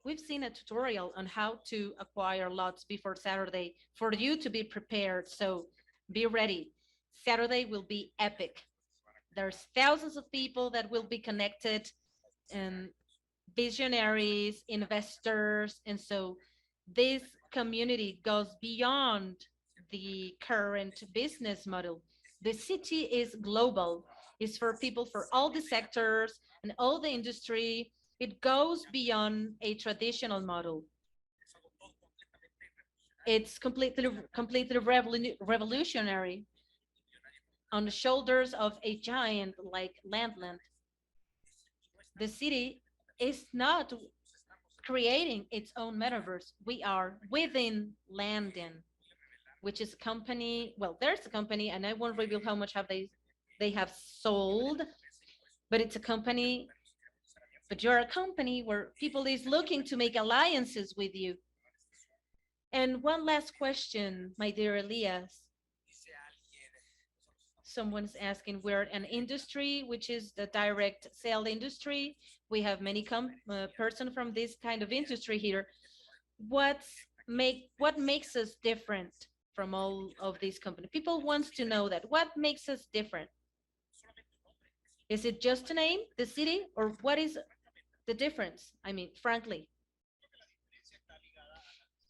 We've seen a tutorial on how to acquire lots before Saturday for you to be prepared. So be ready. Saturday will be epic. There's thousands of people that will be connected, and visionaries, investors. And so this community goes beyond the current business model. The city is global, it's for people for all the sectors and all the industry. It goes beyond a traditional model. It's completely revolutionary on the shoulders of a giant like Landland. The city is not creating its own metaverse. We are within Landon, which is a company. Well, there's a company, and I won't reveal how much have they have sold, but it's a company. But you're a company where people is looking to make alliances with you. And one last question, my dear Elias. Someone's asking, we're an industry which is the direct sale industry. We have many person from this kind of industry here. What makes us different from all of these companies? People wants to know that. What makes us different? Is it just a name, the city, or what is the difference? I mean, frankly,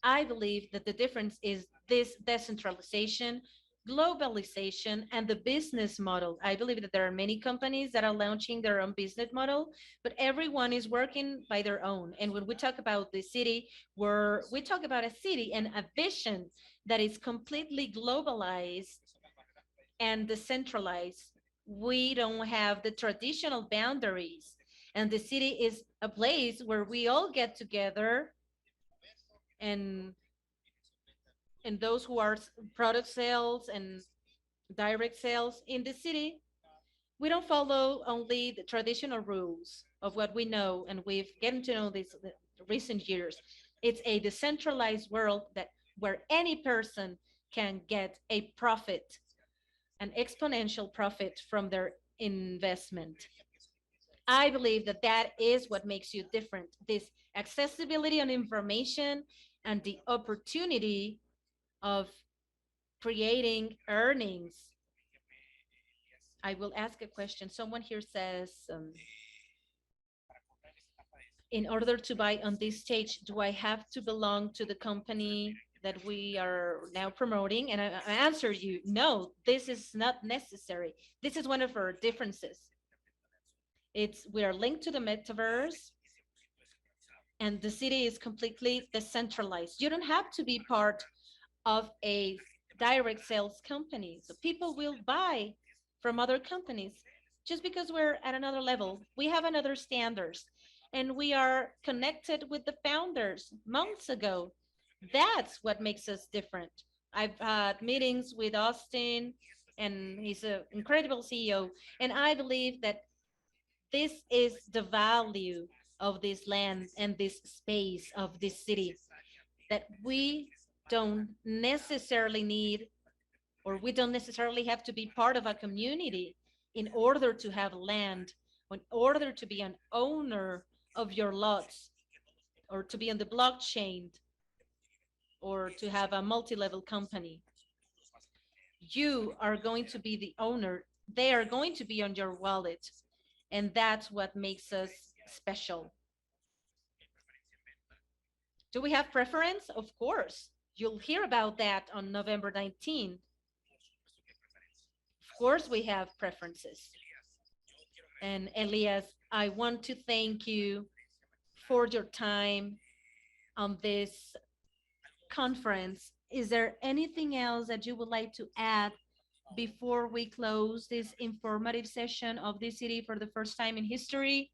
I believe that the difference is this decentralization, globalization, and the business model. I believe that there are many companies that are launching their own business model, but everyone is working by their own. And when we talk about the city, we talk about a city and a vision that is completely globalized and decentralized. We don't have the traditional boundaries. And the city is a place where we all get together, and those who are product sales and direct sales in the city, we don't follow only the traditional rules of what we know and we've gotten to know this recent years. It's a decentralized world that where any person can get a profit, an exponential profit from their investment. I believe that that is what makes you different. This accessibility on information and the opportunity of creating earnings. I will ask a question. Someone here says, in order to buy on this stage, do I have to belong to the company that we are now promoting? And I answer you, no, this is not necessary. This is one of our differences. We are linked to the metaverse, and the city is completely decentralized. You don't have to be part of a direct sales company. So people will buy from other companies just because we're at another level. We have another standards, and we are connected with the founders months ago. That's what makes us different. I've had meetings with Austin, and he's an incredible CEO. And I believe that this is the value of this land and this space of this city, that we don't necessarily need, or we don't necessarily have to be part of a community in order to have land, in order to be an owner of your lots, or to be on the blockchain, or to have a multi-level company. You are going to be the owner. They are going to be on your wallet. And that's what makes us special. Do we have preference? Of course. You'll hear about that on November 19th. Of course, we have preferences. And Elias, I want to thank you for your time on this conference. Is there anything else that you would like to add before we close this informative session of this city for the first time in history?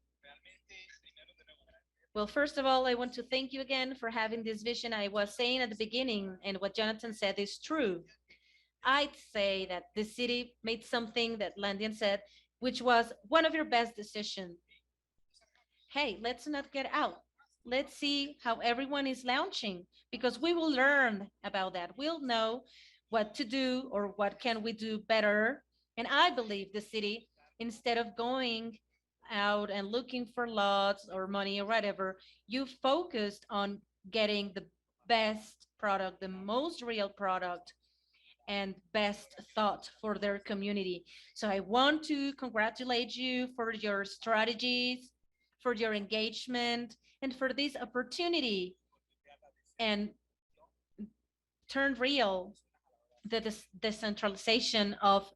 Well, first of all, I want to thank you again for having this vision. I was saying at the beginning, and what Jonathan said is true. I'd say that the city made something that Landian said, which was one of your best decisions. Hey, let's not get out. Let's see how everyone is launching because we will learn about that. We'll know what to do or what can we do better. And I believe the city, instead of going out and looking for lots or money or whatever, you focused on getting the best product, the most real product and best thought for their community. So I want to congratulate you for your strategies, for your engagement, and for this opportunity and turn real the decentralization of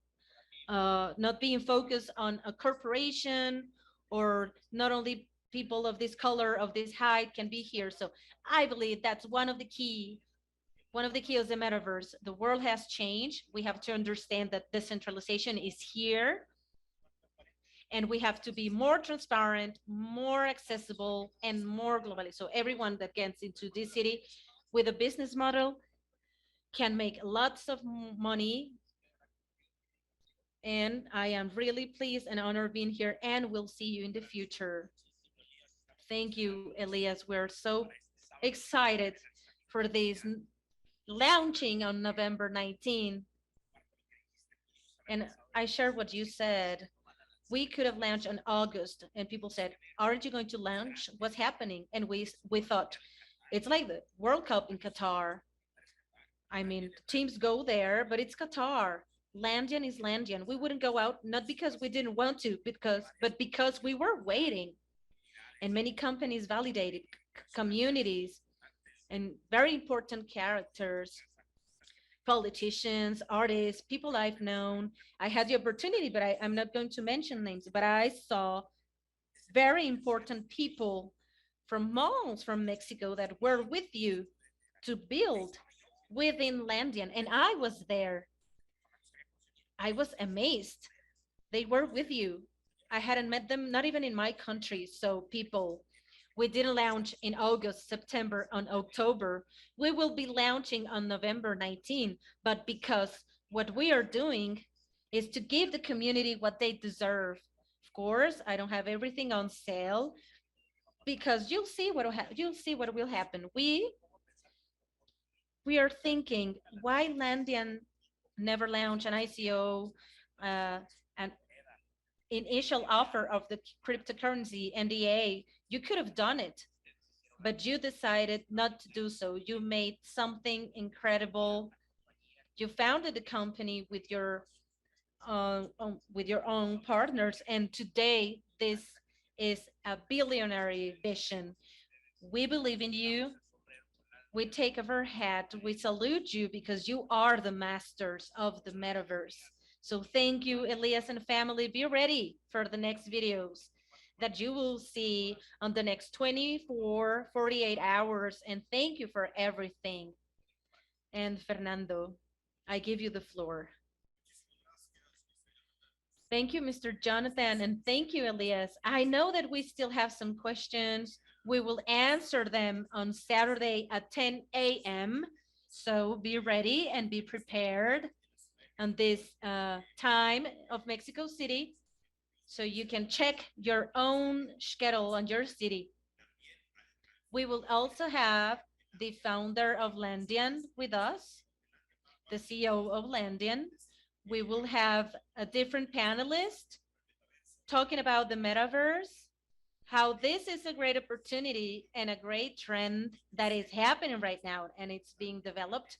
not being focused on a corporation or not only people of this color, of this height can be here. So I believe that's one of the keys of the metaverse. The world has changed. We have to understand that decentralization is here and we have to be more transparent, more accessible, and more globally. So everyone that gets into this city with a business model can make lots of money. And I am really pleased and honored being here and we'll see you in the future. Thank you, Elias. We're so excited for this launching on November 19th. And I share what you said. We could have launched in August, and people said, "Aren't you going to launch? What's happening?" And we thought it's like the World Cup in Qatar. I mean, teams go there, but it's Qatar. Landian is Landian. We wouldn't go out not because we didn't want to, but because we were waiting. And many companies validated communities and very important characters, politicians, artists, people I've known. I had the opportunity, but I'm not going to mention names, but I saw very important people from malls from Mexico that were with you to build within Landian. And I was there. I was amazed. They were with you. I hadn't met them, not even in my country. So people, we didn't launch in August, September, on October. We will be launching on November 19, but because what we are doing is to give the community what they deserve. Of course, I don't have everything on sale because you'll see what will happen. We are thinking why Landian never launch an ICO, an initial offer of the cryptocurrency NDA. You could have done it, but you decided not to do so. You made something incredible. You founded the company with your own partners, and today this is a billionaire vision. We believe in you. We take off our hat. We salute you because you are the masters of the metaverse. So thank you, Elias and family. Be ready for the next videos that you will see on the next 24, 48 hours. And thank you for everything. And Fernando, I give you the floor. Thank you, Mr. Jonathan, and thank you, Elias. I know that we still have some questions. We will answer them on Saturday at 10 a.m. So be ready and be prepared on this time of Mexico City so you can check your own schedule on your city. We will also have the founder of Landian with us, the CEO of Landian. We will have a different panelist talking about the metaverse, how this is a great opportunity and a great trend that is happening right now and it's being developed.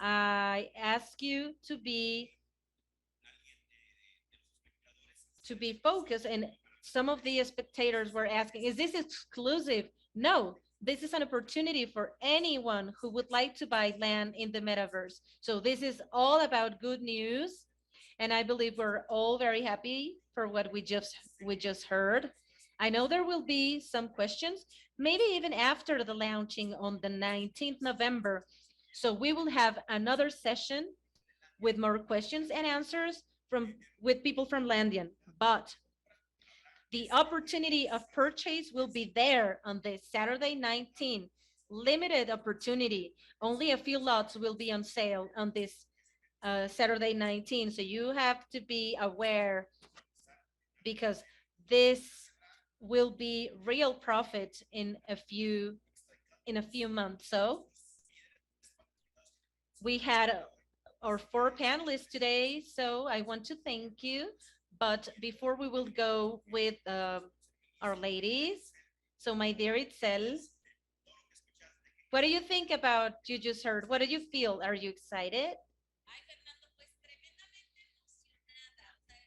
I ask you to be focused, and some of the spectators were asking, is this exclusive? No, this is an opportunity for anyone who would like to buy land in the metaverse. So this is all about good news, and I believe we're all very happy for what we just heard. I know there will be some questions, maybe even after the launching on the 19th November. So we will have another session with more questions and answers from with people from Landian. But the opportunity of purchase will be there on this Saturday 19. Limited opportunity. Only a few lots will be on sale on this Saturday 19. So you have to be aware because this will be real profit in a few months. So we had our 4 panelists today, so I want to thank you. But before we will go with our ladies, so my dear Itzel, what do you think about you just heard? What do you feel? Are you excited?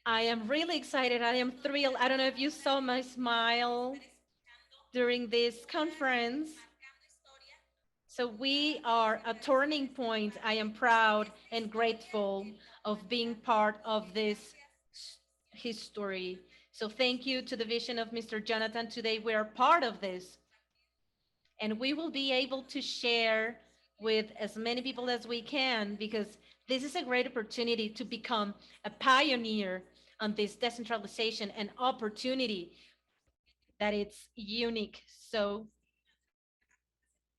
I am really excited. I am thrilled. I don't know if you saw my smile during this conference. So we are a turning point. I am proud and grateful of being part of this history. So thank you to the vision of Mr. Jonathan. Today we are part of this, and we will be able to share with as many people as we can, because this is a great opportunity to become a pioneer on this decentralization and opportunity that it's unique. So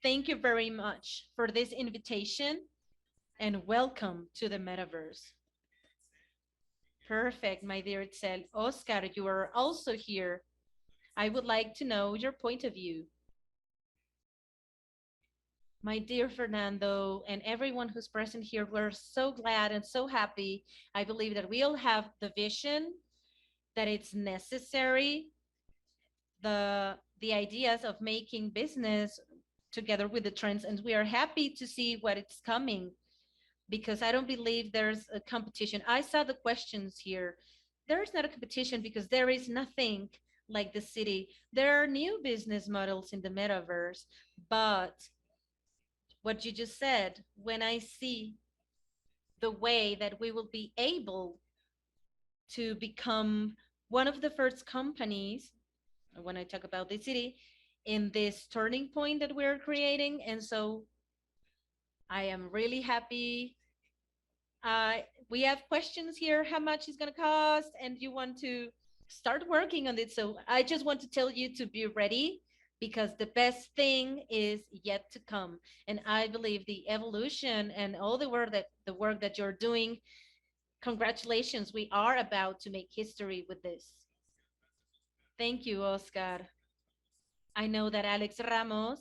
thank you very much for this invitation and welcome to the metaverse. Perfect, my dear Itzel. Oscar, you are also here. I would like to know your point of view. My dear Fernando and everyone who's present here, we're so glad and so happy. I believe that we all have the vision that it's necessary, the ideas of making business together with the trends, and we are happy to see what it's coming, because I don't believe there's a competition. I saw the questions here. There is not a competition because there is nothing like the city. There are new business models in the metaverse, but what you just said, when I see the way that we will be able to become one of the first companies, when I talk about the city, in this turning point that we're creating. And so I am really happy. We have questions here. How much is going to cost? And you want to start working on it. So I just want to tell you to be ready, because the best thing is yet to come. And I believe the evolution and all the work that you're doing, congratulations. We are about to make history with this. Thank you, Oscar. I know that Alex Ramos,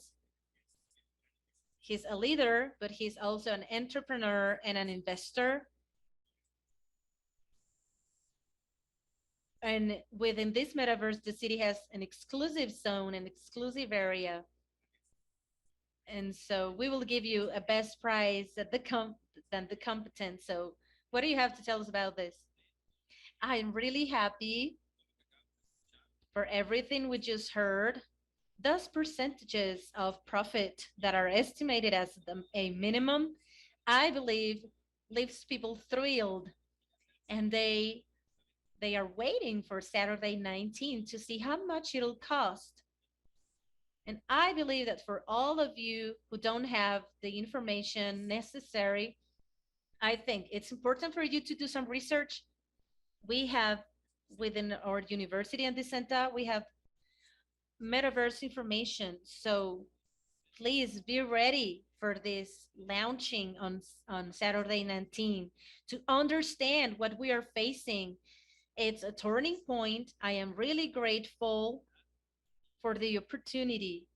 he's a leader, but he's also an entrepreneur and an investor. And within this metaverse, the city has an exclusive zone, an exclusive area. And so we will give you a best price at than the competence. So what do you have to tell us about this? I'm really happy for everything we just heard. Those percentages of profit that are estimated as a minimum, I believe, leaves people thrilled, and they are waiting for Saturday 19 to see how much it'll cost. And I believe that for all of you who don't have the information necessary, I think it's important for you to do some research. We have within our university and Decentra, we have metaverse information. So please be ready for this launching on Saturday 19 to understand what we are facing. It's a turning point. I am really grateful for the opportunity,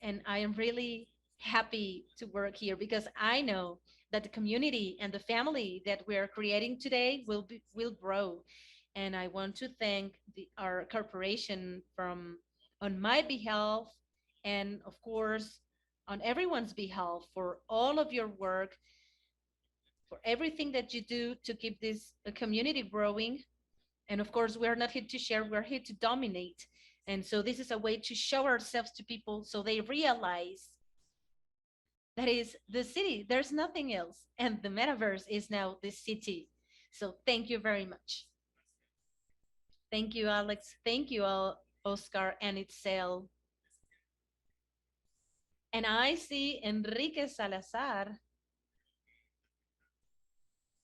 and I am really happy to work here, because I know that the community and the family that we are creating today will grow. And I want to thank our corporation from on my behalf, and of course on everyone's behalf, for all of your work, for everything that you do to keep this community growing. And of course, we're not here to share, we're here to dominate. And so this is a way to show ourselves to people so they realize that is the city. There's nothing else. And the metaverse is now the city. So thank you very much. Thank you, Alex. Thank you, all, Oscar and Itzel. And I see Enrique Salazar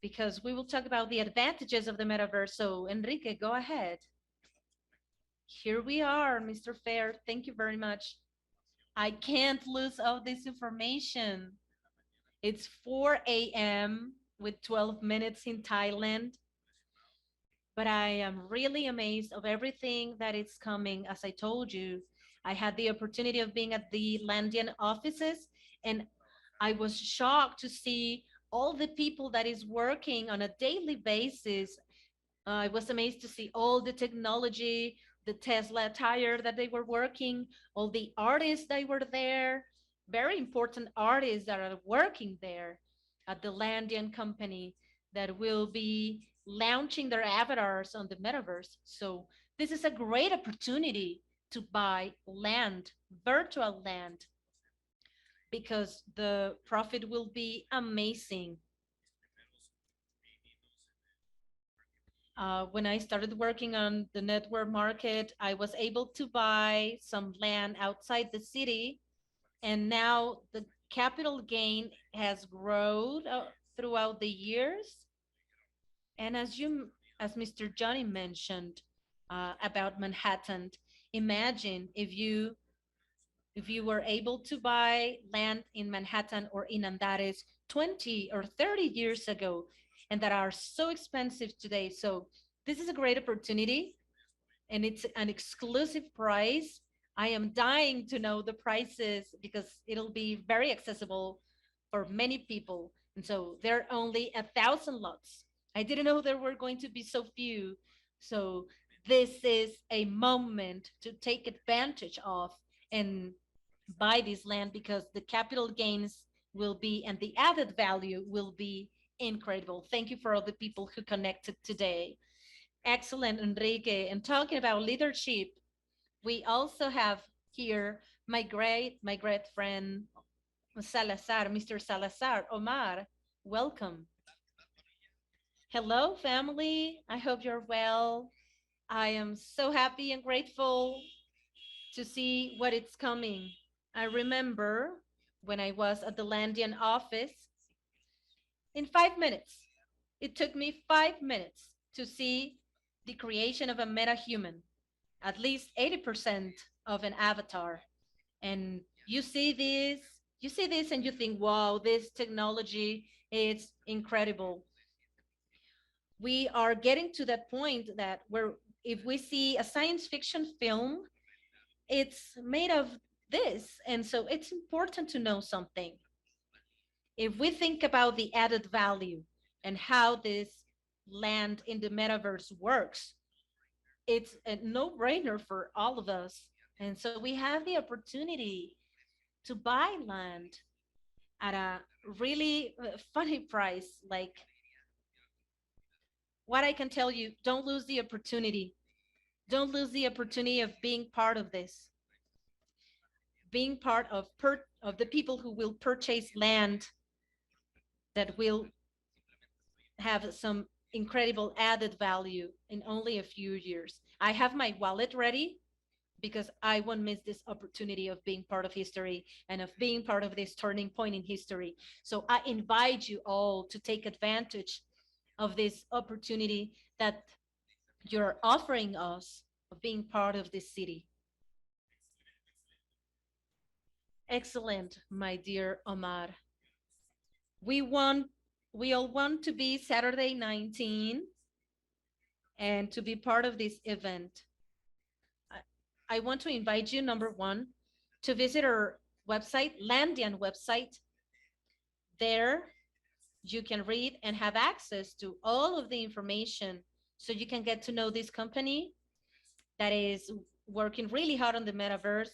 because we will talk about the advantages of the metaverse. So, Enrique, go ahead. Here we are, Mr. Fair. Thank you very much. I can't lose all this information. It's 4 a.m. with 12 minutes in Thailand, but I am really amazed of everything that is coming. As I told you, I had the opportunity of being at the Landian offices, and I was shocked to see all the people that is working on a daily basis. I was amazed to see all the technology, the Tesla tire that they were working, all the artists that were there, very important artists that are working there at the Landian company that will be launching their avatars on the metaverse. So this is a great opportunity to buy land, virtual land, because the profit will be amazing. When I started working on the network market, I was able to buy some land outside the city, and now the capital gain has grown throughout the years. And as Mr. Johnny mentioned about Manhattan, imagine if you were able to buy land in Manhattan or in Andares 20 or 30 years ago, and that are so expensive today. So this is a great opportunity, and it's an exclusive price. I am dying to know the prices because it'll be very accessible for many people. And so there are only 1,000 lots. I didn't know there were going to be so few. So this is a moment to take advantage of and buy this land, because the capital gains will be, and the added value will be incredible. Thank you for all the people who connected today. Excellent, Enrique. And talking about leadership, we also have here my great friend Salazar, Mr. Salazar. Omar, welcome. Hello, family. I hope you're well. I am so happy and grateful to see what it's coming. I remember when I was at the Landian office, in 5 minutes, it took me 5 minutes to see the creation of a meta human, at least 80% of an avatar. And you see this and you think, wow, this technology is incredible. We are getting to that point that where if we see a science fiction film, it's made of this. And so it's important to know something. If we think about the added value and how this land in the metaverse works, it's a no-brainer for all of us. And so we have the opportunity to buy land at a really funny price. Like, what I can tell you, don't lose the opportunity. Don't lose the opportunity of being part of this, being part of the people who will purchase land that will have some incredible added value in only a few years. I have my wallet ready because I won't miss this opportunity of being part of history and of being part of this turning point in history. So I invite you all to take advantage of this opportunity that you're offering us of being part of this city. Excellent, my dear Omar. We want we all want to be Saturday 19 and to be part of this event. I want to invite you, number one, to visit our website, Landian website. There you can read and have access to all of the information so you can get to know this company that is working really hard on the metaverse.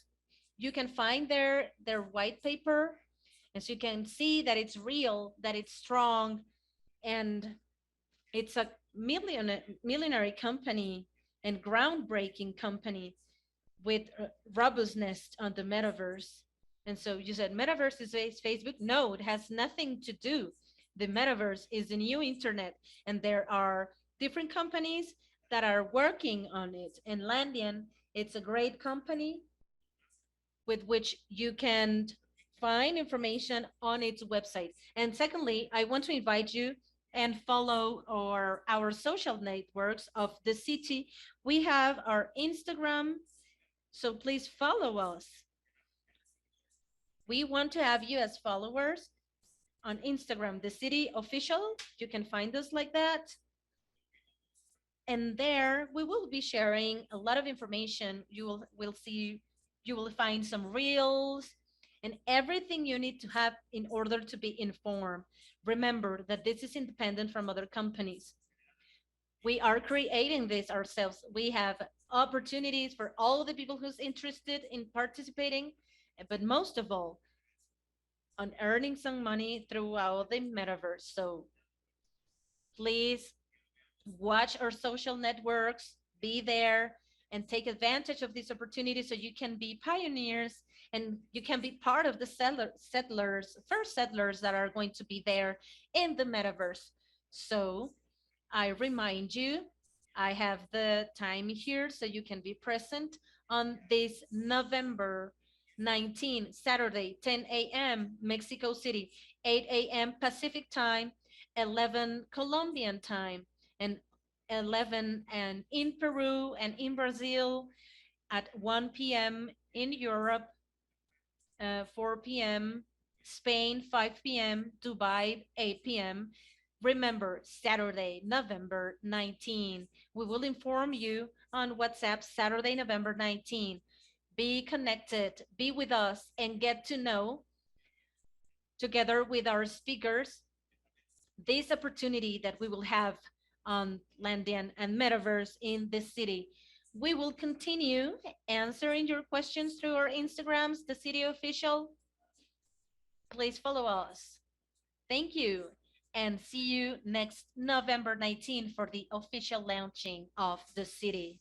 You can find their white paper, and so you can see that it's real, that it's strong, and it's a millionary company and groundbreaking company with robustness on the metaverse. And so you said metaverse is Facebook. No, it has nothing to do. The metaverse is the new internet, and there are different companies that are working on it. And Landian, it's a great company with which you can find information on its website. And secondly, I want to invite you and follow our social networks of the city. We have our Instagram, so please follow us. We want to have you as followers on Instagram, the city official. You can find us like that. And there we will be sharing a lot of information. You will see, you will find some reels and everything you need to have in order to be informed. Remember that this is independent from other companies. We are creating this ourselves. We have opportunities for all the people who's interested in participating, but most of all, on earning some money throughout the metaverse. So please watch our social networks, be there, and take advantage of this opportunity so you can be pioneers and you can be part of the first settlers that are going to be there in the metaverse. So I remind you, I have the time here so you can be present on this November 19, Saturday, 10 a.m. Mexico City, 8 a.m. Pacific time, 11 Colombian time, and 11 and in Peru and in Brazil at 1 p.m. in Europe, 4 p.m. Spain, 5 p.m. Dubai, 8 p.m. Remember, Saturday, November 19. We will inform you on WhatsApp Saturday, November 19. Be connected, be with us, and get to know, together with our speakers, this opportunity that we will have on Landian and Metaverse in the city. We will continue answering your questions through our Instagrams, the city official. Please follow us. Thank you. And see you next November 19 for the official launching of the city.